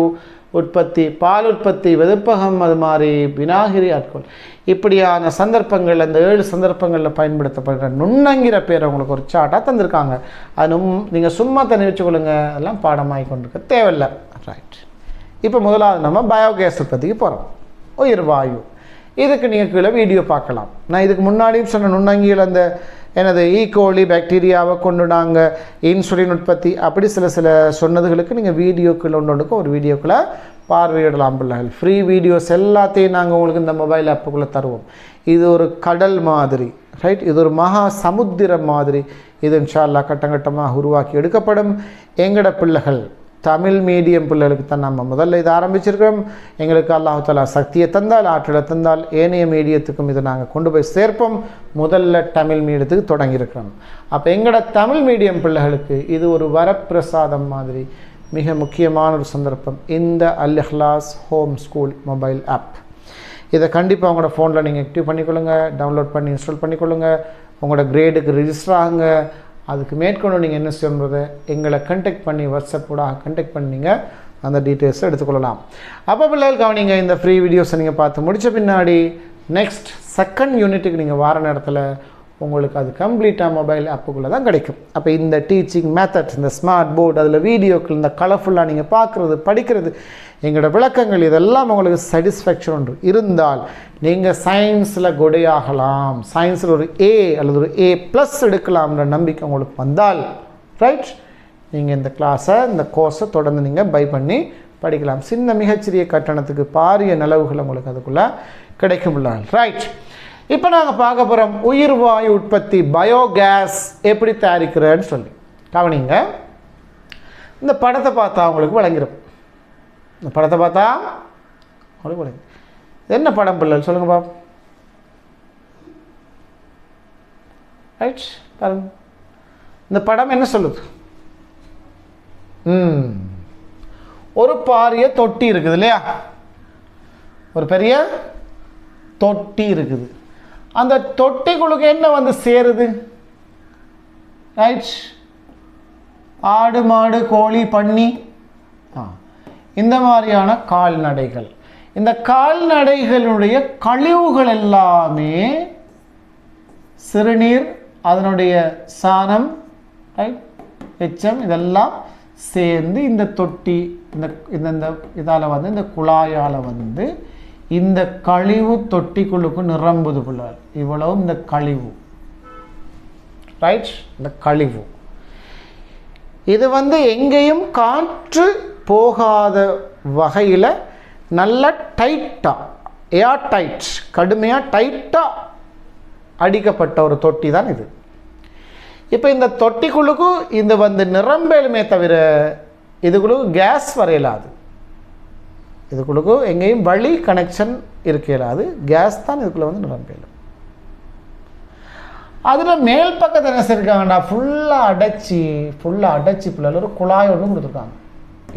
உற்பத்தி, பால் உற்பத்தி, வெதுப்பகம், அது மாதிரி விநாயகரி ஆட்கள், இப்படியான சந்தர்ப்பங்கள் அந்த 7 சந்தர்ப்பங்களில் பயன்படுத்தப்படுற நுண்ணங்கிற பேர் உங்களுக்கு ஒரு சாட்டாக தந்திருக்காங்க. அது நீங்கள் சும்மா தண்ணி வச்சுக்கொள்ளுங்க, அதெல்லாம் பாடமாகி கொண்டிருக்க தேவையில்லை. ரைட், இப்போ முதலாவது நம்ம பயோகேஸ் உற்பத்திக்கு போகிறோம். உயிர்வாயு, இதுக்கு நீங்கள் கீழே வீடியோ பார்க்கலாம். நான் இதுக்கு முன்னாடியும் சொன்ன நுண்ணங்கிகள் அந்த எனது ஈகோலி பாக்டீரியாவை கொண்டு நாங்கள் இன்சுலின் உற்பத்தி அப்படி சில சொன்னதுகளுக்கு நீங்கள் வீடியோக்குள்ள ஒன்றுக்கு ஒரு வீடியோக்குள்ளே பார்வையிடலாம் பிள்ளைகள். ஃப்ரீ வீடியோஸ் எல்லாத்தையும் நாங்கள் உங்களுக்கு இந்த மொபைல் ஆப்புக்குள்ளே தருவோம். இது ஒரு கடல் மாதிரி, ரைட், இது ஒரு மகா சமுத்திரம் மாதிரி. இது இன்ஷா அல்லாஹ் கட்டங்கட்டமாக உருவாக்கி எடுக்கப்படும். எங்களோட பிள்ளைகள் தமிழ் மீடியம் பிள்ளைகளுக்கு தான் நம்ம முதல்ல இதை ஆரம்பிச்சிருக்கிறோம். எங்களுக்கு அல்லாஹ் தஆலா சக்தியை தந்தால், ஆற்றலை தந்தால் ஏனைய மீடியத்துக்கும் இதை நாங்கள் கொண்டு போய் சேர்ப்போம். முதல்ல தமிழ் மீடியத்துக்கு தொடங்கியிருக்கிறோம். அப்போ எங்களோட தமிழ் மீடியம் பிள்ளைகளுக்கு இது ஒரு வரப்பிரசாதம் மாதிரி மிக முக்கியமான ஒரு சந்தர்ப்பம். இந்த அல் இஹ்லாஸ் ஹோம் ஸ்கூல் மொபைல் ஆப் இதை கண்டிப்பாக உங்களோட ஃபோனில் நீங்கள் ஆக்டிவ் பண்ணிக்கொள்ளுங்க, டவுன்லோட் பண்ணி இன்ஸ்டால் பண்ணிக்கொள்ளுங்க. உங்களோட கிரேடுக்கு ரிஜிஸ்டர் ஆகுங்க. அதுக்கு மேற்கொண்டு நீங்கள் என்ன செய்யணுன்றதை எங்களை கண்டெக்ட் பண்ணி வாட்ஸ்அப் கூட கண்டெக்ட் பண்ணிங்க அந்த டீட்டெயில்ஸை எடுத்துக்கொள்ளலாம். அப்போ பிள்ளைகள் கவனிங்க, இந்த ஃப்ரீ வீடியோஸை நீங்கள் பார்த்து முடித்த பின்னாடி நெக்ஸ்ட் செகண்ட் யூனிட்டுக்கு நீங்கள் வார நேரத்தில் உங்களுக்கு அது கம்ப்ளீட்டாக மொபைல் ஆப்புக்குள்ளே தான் கிடைக்கும். அப்போ இந்த டீச்சிங் மெத்தட், இந்த ஸ்மார்ட் போர்டு, அதில் வீடியோக்கள், இந்த கலர்ஃபுல்லாக நீங்கள் பார்க்குறது, படிக்கிறது, எங்களோட விளக்கங்கள், இதெல்லாம் உங்களுக்கு சாட்டிஸ்ஃபேக்ஷன் ஒன்று இருந்தால் நீங்கள் சயின்ஸில் கொடையாகலாம். சயின்ஸில் ஒரு A அல்லது ஒரு A+ எடுக்கலாம்ன்ற நம்பிக்கை உங்களுக்கு வந்தால், ரைட், நீங்கள் இந்த கிளாஸை, இந்த கோர்ஸை தொடர்ந்து நீங்கள் பை பண்ணி படிக்கலாம். சின்ன மிகச்சிறிய கட்டணத்துக்கு பாரிய நிலவுகள் உங்களுக்கு அதுக்குள்ளே கிடைக்கும். ரைட், இப்போ நாங்கள் பார்க்க போகிறோம் உயிர்வாயு உற்பத்தி, பயோகேஸ் எப்படி தயாரிக்கிறேன்னு சொல்லி. கவனிங்க, இந்த படத்தை பார்த்தா உங்களுக்கு விளங்கிடும். இந்த படத்தை பார்த்தா உங்களுக்கு விளங்கும். என்ன படம் பிள்ளைகள் சொல்லுங்க பாப். ரைட், பாருங்க, இந்த படம் என்ன சொல்லுது? ஒரு பாரிய தொட்டி இருக்குது இல்லையா? ஒரு பெரிய தொட்டி இருக்குது. அந்த தொட்டிக்குள்ளுக்கு என்ன வந்து சேருது? ரைட், ஆடு, மாடு, கோழி, பன்னி, இந்த மாதிரியான கால்நடைகள். இந்த கால்நடைகளுடைய கழிவுகள் எல்லாமே சிறுநீர், அதனுடைய சாணம், ரைட், எச்சம், இதெல்லாம் சேர்ந்து இந்த தொட்டி இந்த இந்த இதால் வந்து இந்த குழாயால் வந்து இந்த கழிவு தொட்டிக்குள்ளுக்கு நிரம்புது பிள்ளைகள். இவ்வளவு இந்த கழிவு, ரைட், இந்த கழிவு இது வந்து எங்கேயும் காற்று போகாத வகையில் நல்ல டைட்டாக, ஏர் டைட், கடுமையாக டைட்டாக அடிக்கப்பட்ட ஒரு தொட்டி தான் இது. இப்போ இந்த தொட்டிக்குள்ளுக்கு இந்த வந்து நிரம்பலுமே தவிர இதுக்குள்ளுக்கு கேஸ் வரையலாது. இதுக்குள்ளுக்கு எங்கேயும் வழி கனெக்ஷன் இருக்கலாது. கேஸ் தான் இதுக்குள்ளே வந்து நிரம்பலும். அதில் மேல் பக்கத்தில் என்ன செஞ்சுருக்காங்கண்ணா, ஃபுல்லாக அடைச்சி பிள்ளைகள் ஒரு குழாய் ஒன்று கொடுத்துருக்காங்க.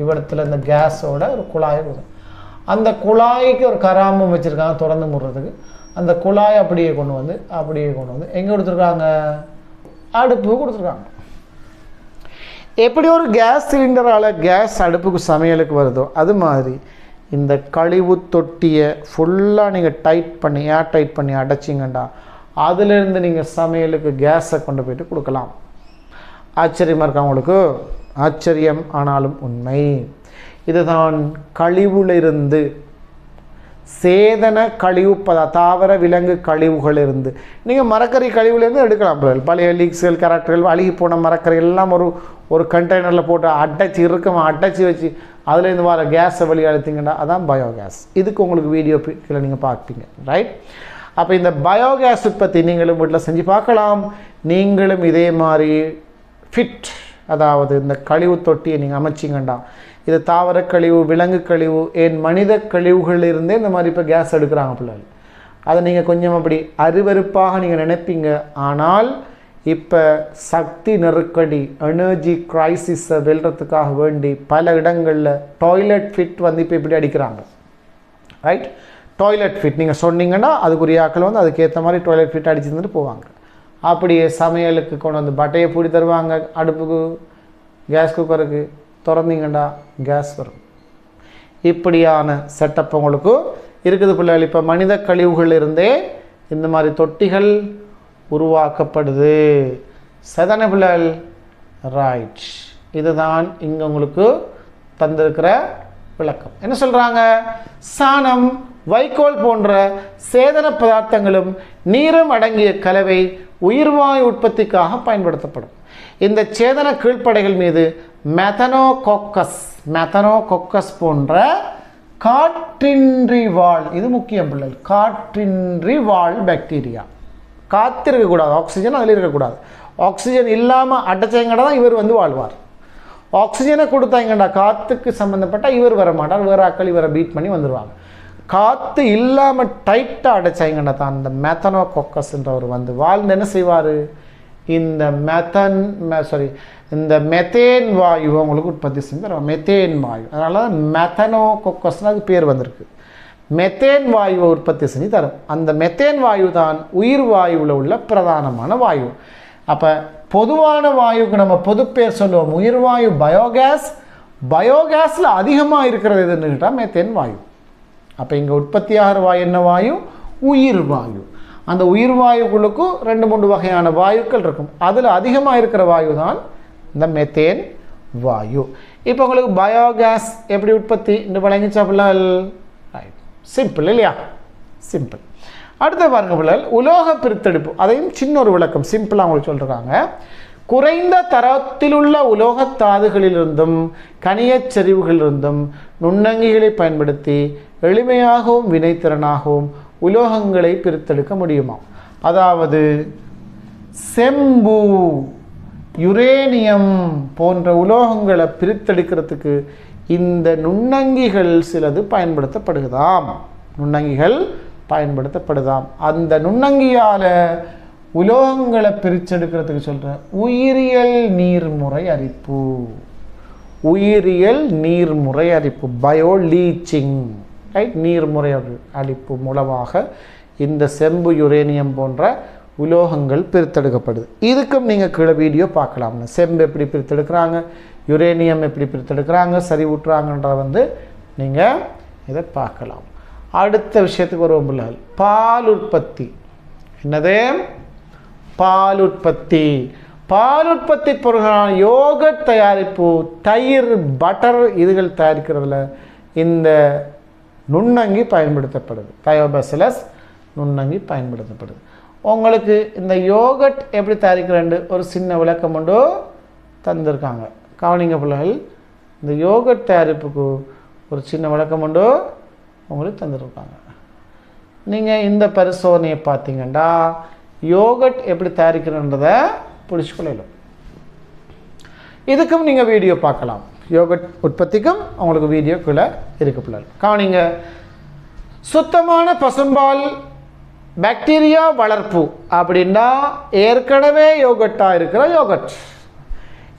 இவ்விடத்தில் இந்த கேஸோட ஒரு குழாயை கொடுத்து, அந்த குழாய்க்கு ஒரு கராமம் வச்சுருக்காங்க திறந்து முடுறதுக்கு. அந்த குழாயை அப்படியே கொண்டு வந்து எங்கே கொடுத்துருக்காங்க, அடுப்பு கொடுத்துருக்காங்க. எப்படி ஒரு கேஸ் சிலிண்டரால் கேஸ் அடுப்புக்கு சமையலுக்கு வருதோ அது மாதிரி இந்த கழிவு தொட்டியை ஃபுல்லாக நீங்கள் ஏர் டைட் பண்ணி அடைச்சிங்கண்டா அதிலிருந்து நீங்கள் சமையலுக்கு கேஸை கொண்டு போய்ட்டு கொடுக்கலாம். ஆச்சரியமாக இருக்கா உங்களுக்கு? ஆச்சரியம், ஆனாலும் உண்மை. இதுதான் கழிவுலிருந்து, சேதன கழிவு தாவர விலங்கு கழிவுகள் இருந்து நீங்கள் மரக்கறி கழிவுலேருந்து எடுக்கலாம். பழைய லீக்ஸ்கள், கரெக்டர்கள், அழுகி போன மரக்கறி எல்லாம் ஒரு கண்டெய்னரில் போட்டு அடைச்சி வச்சு அதுலேருந்து வர கேஸை வழி அழுத்திங்கன்னா அதான் பயோகேஸ். இதுக்கு உங்களுக்கு வீடியோ கீழே நீங்கள் பார்ப்பீங்க, ரைட்? அப்போ இந்த பயோகேஸ் உற்பத்தி நீங்களும் வீட்டில் செஞ்சு பார்க்கலாம். நீங்களும் இதே மாதிரி ஃபிட், அதாவது இந்த கழிவு தொட்டியை நீங்கள் அமைச்சிங்கண்டா, இது தாவர கழிவு, விலங்கு கழிவு, ஏன் மனித கழிவுகளிலிருந்தே இந்த மாதிரி இப்போ கேஸ் எடுக்கிறாங்க பிள்ளைகள். அதை நீங்கள் கொஞ்சம் அப்படி அருவருப்பாக நீங்கள் நினைப்பீங்க. ஆனால் இப்போ சக்தி நெருக்கடி, எனர்ஜி கிரைசிஸை வெல்றதுக்காக வேண்டி பல இடங்களில் டாய்லெட் ஃபிட் வந்து இப்போ இப்படி அடிக்கிறாங்க, ரைட்? டாய்லெட் ஃபிட் நீங்கள் சொன்னீங்கன்னா அதுக்குரிய ஆக்கள் வந்து அதுக்கேற்ற மாதிரி டாய்லெட் ஃபிட் அடிச்சுருந்துட்டு போவாங்க. அப்படியே சமையலுக்கு கொண்டு வந்து பட்டையை பூடி தருவாங்க. அடுப்புக்கு, கேஸ் குக்கருக்கு திறந்தீங்கண்டா கேஸ் வரும். இப்படியான செட்டப் உங்களுக்கு இருக்குது பிள்ளைகள். இப்போ மனித கழிவுகள் இருந்தே இந்த மாதிரி தொட்டிகள் உருவாக்கப்படுது. சதன பிள்ளைகள், ரைட்? இதுதான் இங்கே உங்களுக்கு தந்திருக்கிற விளக்கம். என்ன சொல்கிறாங்க? சாணம், வைக்கோல் போன்ற சேதன பதார்த்தங்களும் நீரும் அடங்கிய கலவை உயிர்வாயு உற்பத்திக்காக பயன்படுத்தப்படும். இந்த சேதன கீழ்ப்படைகள் மீது மெத்தனோகோக்கஸ் போன்ற காற்றின்றி வாழ், இது முக்கியம் பிள்ளைகள், காற்றின்றி வாழ் பாக்டீரியா. காற்று இருக்கக்கூடாது, ஆக்சிஜன் அதில் இருக்கக்கூடாது. ஆக்சிஜன் இல்லாமல் அடைச்சங்கடா தான் இவர் வந்து வாழ்வார். ஆக்சிஜனை கொடுத்தாங்கண்டா காற்றுக்கு சம்மந்தப்பட்ட இவர் வர மாட்டார், வேறு ஆக்கள் இவரை பீட் பண்ணி வந்துடுவாங்க. காற்று இல்லாமல் டைட்டாக அடைச்சாங்கண்டா தான் இந்த மெத்தனோகோக்கஸ்ன்றவர் வந்து வாழ்ந்து என்ன செய்வார், இந்த மெத்தேன் வாயு உங்களுக்கு உற்பத்தி செஞ்சு மெத்தேன் வாயு. அதனால தான் மெத்தனோகோக்கஸ்னு அது பேர் வந்திருக்கு. மெத்தேன் வாயுவை உற்பத்தி செஞ்சு தரும். அந்த மெத்தேன் வாயு தான் உயிர் வாயுவில் உள்ள பிரதானமான வாயு. அப்போ பொதுவான வாயுக்கு நம்ம பொது பேர் சொல்லுவோம் உயிர் வாயு பயோகேஸ். பயோகேஸில் அதிகமாக இருக்கிறது எதுன்னு கேட்டால் மெத்தேன் வாயு. அப்போ இங்கே உற்பத்தியாகிற வாயு என்ன வாயு? உயிர் வாயு. அந்த உயிர் வாயுக்களுக்கு 2-3 வகையான வாயுக்கள் இருக்கும். அதில் அதிகமாக இருக்கிற வாயு தான் இந்த மெத்தேன் வாயு. இப்போ உங்களுக்கு பயோகேஸ் எப்படி உற்பத்தி இந்த விளங்கிச்சா பிள்ளைகள்? ரைட், சிம்பிள் இல்லையா? சிம்பிள். அடுத்த பாருங்க பிள்ளைகள், உலோக பிரித்தெடுப்பு. அதையும் சின்ன ஒரு விளக்கம் சிம்பிளாக உங்களுக்கு சொல்லிருக்காங்க. குறைந்த தரத்திலுள்ள உலோகத்தாதுகளிலிருந்தும் கனியச் செறிவுகளிலிருந்தும் நுண்ணங்கிகளை பயன்படுத்தி எளிமையாகவும் வினைத்திறனாகவும் உலோகங்களை பிரித்தெடுக்க முடியுமா? அதாவது செம்பு, யுரேனியம் போன்ற உலோகங்களை பிரித்தெடுக்கிறதுக்கு இந்த நுண்ணங்கிகள் சிலது பயன்படுத்தப்படுதாம். அந்த நுண்ணங்கியால் உலோகங்களை பிரிச்செடுக்கிறதுக்கு சொல்கிற உயிரியல் நீர்முறை அரிப்பு, பயோ லீச்சிங், ரைட்? நீர்முறை அரிப்பு மூலமாக இந்த செம்பு, யுரேனியம் போன்ற உலோகங்கள் பிரித்தெடுக்கப்படுது. இதுக்கும் நீங்கள் கீழே வீடியோ பார்க்கலாம். செம்பு எப்படி பிரித்தெடுக்கிறாங்க, யுரேனியம் எப்படி பிரித்தெடுக்கிறாங்க, சரி ஊட்டுறாங்கன்ற வந்து நீங்கள் இதை பார்க்கலாம். அடுத்த விஷயத்துக்கு வருவோம் பிள்ளைகள். பால் உற்பத்தி. என்னது? பால் உற்பத்தி. பால் உற்பத்தி பொருட்களான யோகட் தயாரிப்பு, தயிர், பட்டர் இதுகள் தயாரிக்கிறதுல இந்த நுண்ணங்கி பயன்படுத்தப்படுது. தயோபசிலஸ் நுண்ணங்கி பயன்படுத்தப்படுது. உங்களுக்கு இந்த யோகட் எப்படி தயாரிக்கிறேன்னு ஒரு சின்ன விளக்கம் கொண்டு தந்திருக்காங்க. கவனிங்க பிள்ளைகள், இந்த யோகட் தயாரிப்புக்கு ஒரு சின்ன விளக்கம் கொண்டு உங்களுக்கு தந்துருக்காங்க. நீங்கள் இந்த பரிசோதனையை பார்த்தீங்கன்னா யோகட் எப்படி தயாரிக்கிறன்றதை பிடிச்சிக்கொள்ளலாம். இதுக்கும் நீங்கள் வீடியோ பார்க்கலாம். யோகட் உற்பத்திக்கும் உங்களுக்கு வீடியோக்குள்ளே இருக்கு பிள்ளைகள். கவனிங்க, சுத்தமான பசும்பால் பாக்டீரியா வளர்ப்பு அப்படின்னா ஏற்கனவே யோகட்டாக இருக்கிற யோகட்.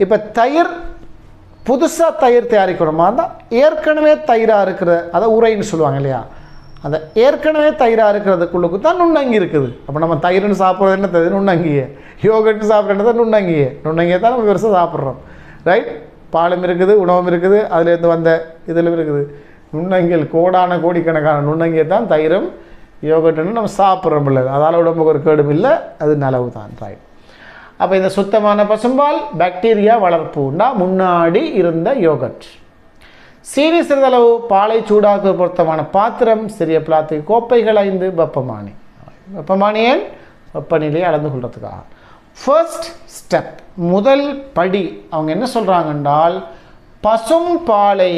இப்போ தயிர், புதுசாக தயிர் தயாரிக்கணுமா இருந்தால் ஏற்கனவே தயிராக இருக்கிற, அதை உரைன்னு சொல்லுவாங்க இல்லையா, அந்த ஏற்கனவே தயிராக இருக்கிறதுக்குள்ளுக்கு தான் நுண்ணங்கி இருக்குது. அப்போ நம்ம தயிர்னு சாப்பிட்றது என்ன தயிர்? நுண்ணங்கியே. யோகட்டு சாப்பிட்றது தான் நுண்ணங்கியே. நுண்ணங்கியை தான் நம்ம பெருசாக சாப்பிட்றோம். ரைட்? பாலும் இருக்குது, உணவும் இருக்குது, அதுலேருந்து வந்த இதில் இருக்குது நுண்ணங்கிகள். கோடான கோடிக்கணக்கான நுண்ணங்கியை தான் தயிரும் யோகட்டுன்னு நம்ம சாப்பிட்றோம். இல்லை, அதால் உடம்புக்கு ஒரு கேடும் இல்லை, அது நலவு தான். ரைட்? அப்போ இந்த சுத்தமான பசும்பால் பாக்டீரியா வளர்ப்புன்னா முன்னாடி இருந்த யோகட். சீனி சிறிதளவு, பாலை சூடாக்க பொருத்தமான பாத்திரம், சிறிய பிளாஸ்டிக் கோப்பைகள் 5, வெப்பமானி. வெப்பமானி ஏன்? வெப்பநிலையை அளந்து கொள்றதுக்காக. ஃபர்ஸ்ட் ஸ்டெப், முதல் படி அவங்க என்ன சொல்கிறாங்க என்றால், பசும்பாலை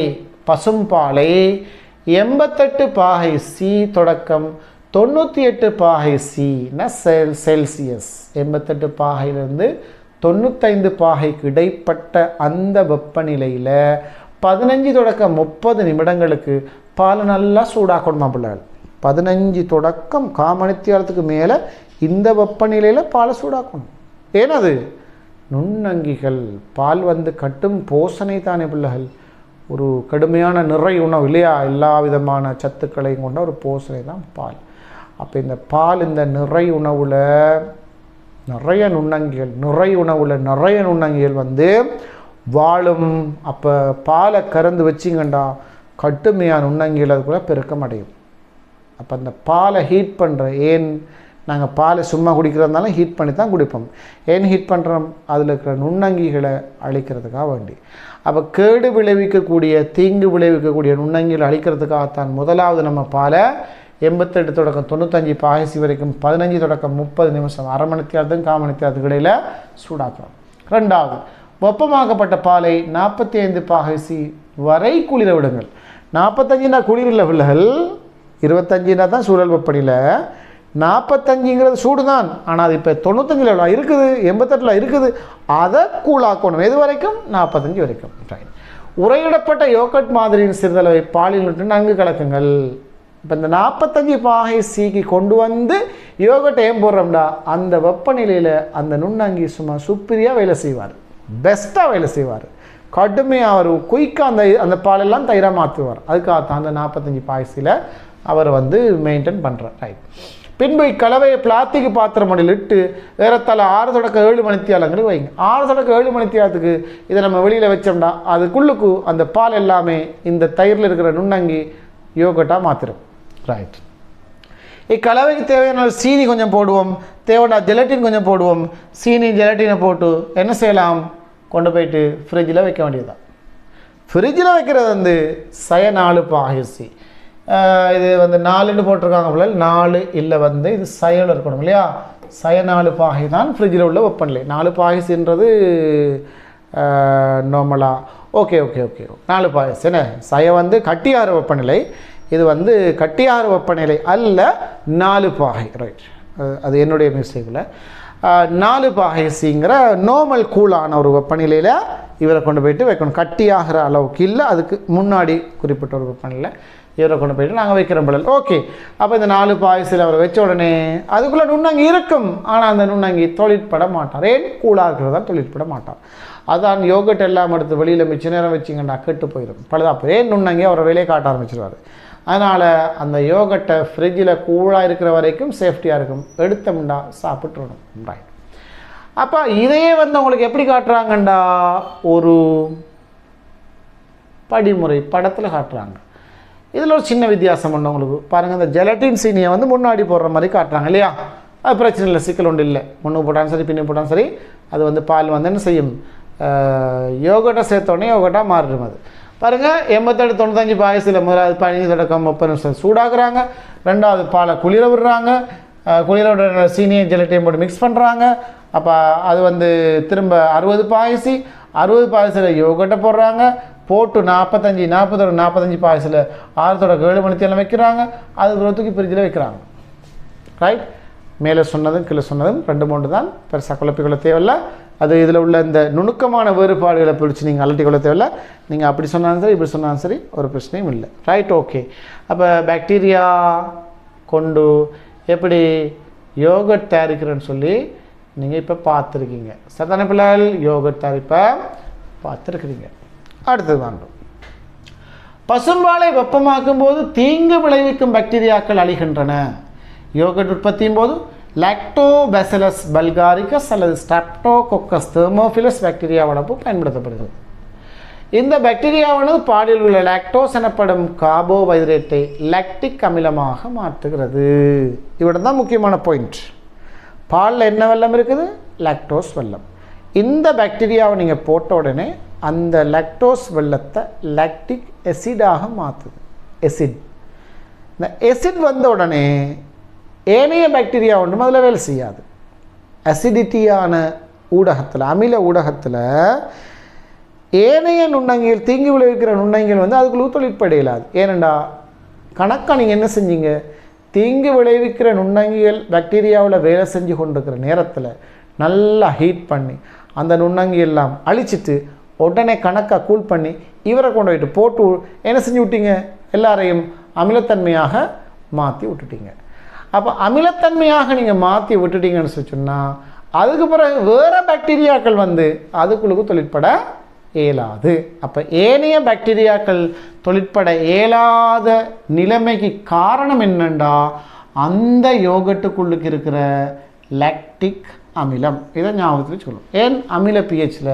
88 பாகை சி தொடக்கம் 98 பாகை சி செல்சியஸ், 88 பாகையிலிருந்து 95 பாகைக்கு இடைப்பட்ட அந்த வெப்பநிலையில் 15 தொடக்கம் 30 நிமிடங்களுக்கு பால் நல்லா சூடாக்கணுமா பிள்ளைகள். 15 தொடக்கம் காமணித்தியாலத்துக்கு மேலே இந்த வெப்பநிலையில் பாலை சூடாக்கணும். ஏனது? நுண்ணங்கிகள் பால் கட்டும் போசனை தானே பிள்ளைகள். ஒரு கடுமையான நிறை உணவு இல்லையா, எல்லா விதமான சத்துக்களையும் கொண்ட ஒரு போசனை தான் பால். அப்போ இந்த பால், இந்த நிறை உணவில் நிறைய நுண்ணங்கிகள், நிறைய நுண்ணங்கிகள் வாழும். அப்போ பாலை கறந்து வச்சிங்கண்டா கட்டுமையான நுண்ணங்கிகள் அதுக்குள்ளே பெருக்கம் அடையும். அப்போ அந்த பாலை ஹீட் பண்ணுற, ஏன் நாங்கள் பாலை சும்மா குடிக்கிறதுனால ஹீட் பண்ணி தான் குடிப்போம். ஏன் ஹீட் பண்ணுறோம்? அதில் இருக்கிற நுண்ணங்கிகளை அழிக்கிறதுக்காக வேண்டி. அப்போ கேடு விளைவிக்கக்கூடிய, தீங்கு விளைவிக்கக்கூடிய நுண்ணங்கிகளை அழிக்கிறதுக்காகத்தான் முதலாவது நம்ம பாலை 88 தொடக்கம் 95 பாகை வரைக்கும் 15 தொடக்கம் 30 நிமிஷம், அரை மணித்தியாலத்துக்கும் காமணித்தியாலத்துக்கு இடையில் சூடாக்குறோம். ரெண்டாவது, வெப்பமாக்கப்பட்ட பாலை 45 பாகை வரை குளிர விடுங்கள். 45னா குளிரில் பிள்ளைகள், 25னா தான் சூழல் வெப்பநிலை. 45ங்கிறது சூடு தான், ஆனால் அது இப்போ 95 இருக்குது, 88 இருக்குது. அதை கூழாக்கணும். எது வரைக்கும்? 45 வரைக்கும். உரையிடப்பட்ட யோகட் மாதிரியின் சிறிதளவை பாலில் விட்டு நன்கு கலக்குங்கள். இப்போ இந்த 45 பாகை சிக்கு கொண்டு யோகட் ஏன் போடுறோம்டா, அந்த வெப்பநிலையில் அந்த நுண்ணங்கி சும்மா சுப்பீரியாக வேலை செய்வார், பெஸ்ட்டாக வேலை செய்வார், கடுமையாக அவர் குயிக்காக அந்த பாலெல்லாம் தயிராக மாற்றுவார். அதுக்காகத்தான் அந்த 45 பாய்ச்சியில் அவர் மெயின்டைன் பண்ணுறார். ரைட்? பின்பு இக்கலவையை பிளாஸ்டிக் பாத்திரம் மணியில் இட்டு ஏறத்தாழ 6 தொடக்கம் 7 மணித்தியாலங்களுக்கு வைங்க. 6 தொடக்கம் 7 மணித்தியாலத்துக்கு இதை நம்ம வெளியில் வச்சோம்னா அதுக்குள்ளுக்கு அந்த பால் எல்லாமே இந்த தயிரில் இருக்கிற நுண்ணங்கி யோகட்டாக மாற்றிடும். ரைட்? இக்கலவைக்கு தேவையான சீனி கொஞ்சம் போடுவோம், தேவையான ஜெலட்டின் கொஞ்சம் போடுவோம். சீனி ஜெலட்டினை போட்டு என்ன செய்யலாம்? கொண்டு போயிட்டு ஃப்ரிட்ஜில் வைக்க வேண்டியதுதான். ஃப்ரிட்ஜில் வைக்கிறது சய 4 பாகை சி. இது 4ன்னு போட்டிருக்காங்க பிள்ளை, 4 இல்லை இது சயல் இருக்கணும் இல்லையா. சய 4 பாகை தான் ஃப்ரிட்ஜில் உள்ள வெப்பநிலை. 4 பாகைன்றது நார்மலாக ஓகே 4 பாகைஸ் என்ன. சய கட்டியாறு வெப்பநிலை, இது கட்டியாறு வெப்பநிலை அல்ல, 4 பாகை. ரைட்? அது என்னுடைய மிஸ்டேக்கில் 4 பாகை சிங்கிற நார்மல் கூலான ஒரு வெப்பநிலையில் இவரை கொண்டு போயிட்டு வைக்கணும். கட்டியாகிற அளவுக்கு இல்லை, அதுக்கு முன்னாடி குறிப்பிட்ட ஒரு வெப்பநிலை இவரை கொண்டு போயிட்டு நாங்கள் வைக்கிறோம் பிள்ளை. ஓகே, அப்போ இந்த 4 பாய்ஸில் அவரை வச்ச உடனே அதுக்குள்ளே நுண்ணங்கி இருக்கும், ஆனால் அந்த நுண்ணங்கி தொழிற்பட மாட்டார். ஏன்? கூலாக இருக்கிறது தான் தொழிற்பட மாட்டார். அதான் யோகட் எல்லாம் எடுத்து வெளியில் மிச்ச நேரம் வச்சிங்கன்னா கெட்டு போயிடும், பழுதாப்போ. ஏன்? நுண்ணங்கி அவரை வேலையை காட்ட ஆரம்பிச்சிருவார். அதனால் அந்த யோகட்டை ஃப்ரிட்ஜில் கூலாக இருக்கிற வரைக்கும் சேஃப்டியாக இருக்கும், எடுத்தோம்டா சாப்பிட்டுடணும். ரைட்? அப்போ இதையே உங்களுக்கு எப்படி காட்டுறாங்கண்டா, ஒரு படிமுறை படத்தில் காட்டுறாங்க. இதில் ஒரு சின்ன வித்தியாசம் உண்டு உங்களுக்கு பாருங்கள். இந்த ஜெலட்டின் சீனியை முன்னாடி போடுற மாதிரி காட்டுறாங்க இல்லையா. அது பிரச்சனை இல்லை, சிக்கல் ஒன்று இல்லை. முன்னு போட்டாலும் சரி பின்னு போட்டாலும் சரி அது வந்து பால் வந்து என்ன செய்யும், யோகட்டை சேர்த்தோடனே யோகட்டாக மாறிடும். அது பாருங்கள் 87-95 பாயசில் முதலாவது 15 தொடக்கம் 30 நிமிஷம் சூடாக்குறாங்க. ரெண்டாவது பாலை குளிர விடுறாங்க. குளிர விடுற சீனியை ஜெலட்டையும் போட்டு மிக்ஸ் பண்ணுறாங்க. அப்போ அது வந்து திரும்ப 60 பாயசி, 60 பாயசில் யோகட்டை போடுறாங்க. போட்டு 45 பாயசில் 6 தொடக்கம் 7 மணித்தேலம் வைக்கிறாங்க. அது தூக்கி ஃப்ரிட்ஜில் வைக்கிறாங்க. ரைட், மேலே சொன்னதும் கீழே சொன்னதும் 2-3 தான், பெருசாக குழப்பிக்கொள்ள தேவையில்லை. அது இதில் உள்ள இந்த நுணுக்கமான வேறுபாடுகளை பிடிச்சி நீங்கள் அலட்டிக்கொள்ள தேவையில்லை. நீங்கள் அப்படி சொன்னாலும் சரி இப்படி சொன்னாலும் சரி ஒரு பிரச்சனையும் இல்லை. Right, okay. அப்போ பாக்டீரியா கொண்டு எப்படி யோகட் தயாரிக்கிறேன்னு சொல்லி நீங்கள் இப்போ பார்த்துருக்கீங்க. சரிதானே பிள்ளைகள்? யோகட் தயாரிப்பை பார்த்துருக்குறீங்க. அடுத்தது வேண்டும், பசும்பாலை வெப்பமாக்கும் போது தீங்கு விளைவிக்கும் பாக்டீரியாக்கள் அழிகின்றன. யோகட் உற்பத்தியும் போது லாக்டோபேசிலஸ் பல்காரிகஸ் அல்லது ஸ்ட்ரெப்டோகோக்கஸ் தெர்மோஃபிலஸ் பாக்டீரியா வளர்ப்பு பயன்படுத்தப்படுகிறது. இந்த பாக்டீரியாவானது பாலில் உள்ள லாக்டோஸ் எனப்படும் கார்போஹைட்ரேட்டை லாக்டிக் அமிலமாக மாற்றுகிறது. இவ்வளோ தான் முக்கியமான பாயிண்ட். பாலில் என்ன வெல்லம் இருக்குது? லாக்டோஸ் வெல்லம். இந்த பாக்டீரியாவை நீங்கள் போட்ட உடனே அந்த லாக்டோஸ் வெல்லத்தை லாக்டிக் எசிடாக மாற்றுது. எசிட். இந்த எசிட் வந்த உடனே ஏனைய பாக்டீரியா ஒன்றும் அதில் வேலை செய்யாது. அசிடிட்டியான ஊடகத்தில், அமில ஊடகத்தில் ஏனைய நுண்ணங்கிகள், தீங்கு விளைவிக்கிற நுண்ணங்கிகள் வந்து அதுக்குள்ள தொழிற்படையிலாது. ஏனெண்டா கணக்காக நீங்கள் என்ன செஞ்சீங்க, தீங்கு விளைவிக்கிற நுண்ணங்கிகள் பாக்டீரியாவில் வேலை செஞ்சு கொண்டிருக்கிற நேரத்தில் நல்லா ஹீட் பண்ணி அந்த நுண்ணங்கி எல்லாம் அழிச்சிட்டு உடனே கணக்காக கூல் பண்ணி இவரை கொண்டு போட்டு என்ன செஞ்சு விட்டீங்க, எல்லாரையும் அமிலத்தன்மையாக மாற்றி விட்டுட்டீங்க. அப்போ அமிலத்தன்மையாக நீங்கள் மாற்றி விட்டுட்டீங்கன்னு சொல்லி சொன்னால் அதுக்கு பிறகு வேறு பாக்டீரியாக்கள் வந்து அதுக்குள்ளுக்கு தொழிற்பட இயலாது. அப்போ ஏனைய பாக்டீரியாக்கள் தொழிற்பட இயலாத நிலைமைக்கு காரணம் என்னென்னா அந்த யோகட்டுக்குள்ளுக்கு இருக்கிற லாக்டிக் அமிலம். இதை ஞாபகத்தில் சொல்லும். ஏன் அமில பிஹெச்சில்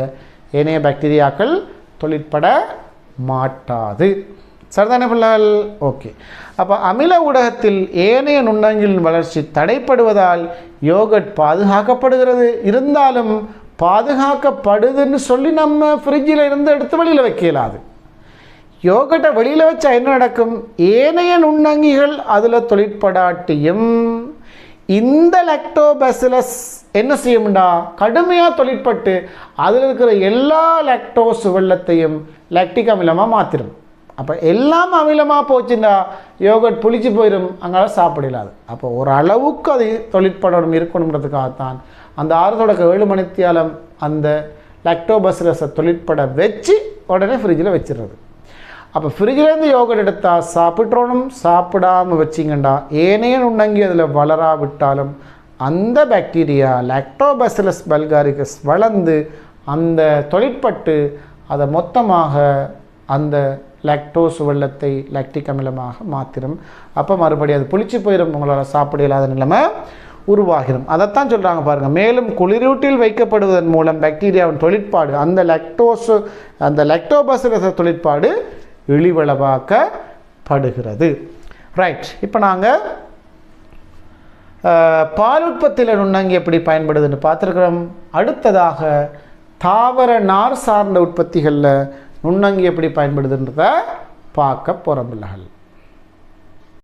ஏனைய பாக்டீரியாக்கள் தொழிற்பட மாட்டாது. சரிதானே பிள்ளைகள்? ஓகே. அப்போ அமில ஊடகத்தில் ஏனைய நுண்ணங்கிகளின் வளர்ச்சி தடைப்படுவதால் யோகட் பாதுகாக்கப்படுகிறது. இருந்தாலும் பாதுகாக்கப்படுதுன்னு சொல்லி நம்ம ஃப்ரிட்ஜில் இருந்து எடுத்து வெளியில் வைக்க இயலாது. யோகட்டை வெளியில் வச்சா என்ன நடக்கும், ஏனைய நுண்ணங்கிகள் அதில் தொழிற்படாட்டியும் இந்த லாக்டோபேசிலஸ் என்ன செய்யும்டா, கடுமையாக தொழிற்பட்டு அதில் இருக்கிற எல்லா லாக்டோஸ் வெள்ளத்தையும் லாக்டிக் அமிலமாக மாற்றிடும். அப்போ எல்லாம் அமிலமாக போச்சுன்னா யோகட் புளிச்சு போயிடும், அங்கால சாப்பிடலாது. அப்போ ஓரளவுக்கு அது தொழிற்படணும் இருக்கணுன்றதுக்காகத்தான் அந்த 6 தொடக்கம் 7 மணித்தியாலம் அந்த லாக்டோபேசிலஸை தொழிற்பட வச்சு உடனே ஃப்ரிட்ஜில் வச்சிடுறது. அப்போ ஃப்ரிட்ஜிலேருந்து யோகட் எடுத்தால் சாப்பிட்றோணும், சாப்பிடாமல் வச்சிங்கண்டா ஏனைய நுண்ணங்கி அதில் வளராவிட்டாலும் அந்த பாக்டீரியா லாக்டோபேசிலஸ் பல்காரிகஸ் வளர்ந்து அந்த தொழிற்பட்டு அதை மொத்தமாக அந்த லாக்டோஸ் வெள்ளத்தை லாக்டிக் அமிலமாக மாற்றிடும். அப்போ மறுபடியும் அது புளிச்சு போயிடும், உங்களால் சாப்பிட இல்லாத நிலைமை உருவாகிடும். அதைத்தான் சொல்கிறாங்க பாருங்கள். மேலும் குளிரூட்டில் வைக்கப்படுவதன் மூலம் பாக்டீரியாவின் தொழிற்பாடு அந்த லாக்டோபேசிலஸ் தொழிற்பாடு இழிவளவாக்கப்படுகிறது. ரைட், இப்போ நாங்கள் பால் உற்பத்தியில் நுண்ணங்கி எப்படி பயன்படுதுன்னு பார்த்துருக்குறோம். அடுத்ததாக தாவர நார் சார்ந்த உற்பத்திகளில் நுண்ணங்கி எப்படி பயன்படுதுன்றதை பார்க்க போகிறோம் பிள்ளைகள்.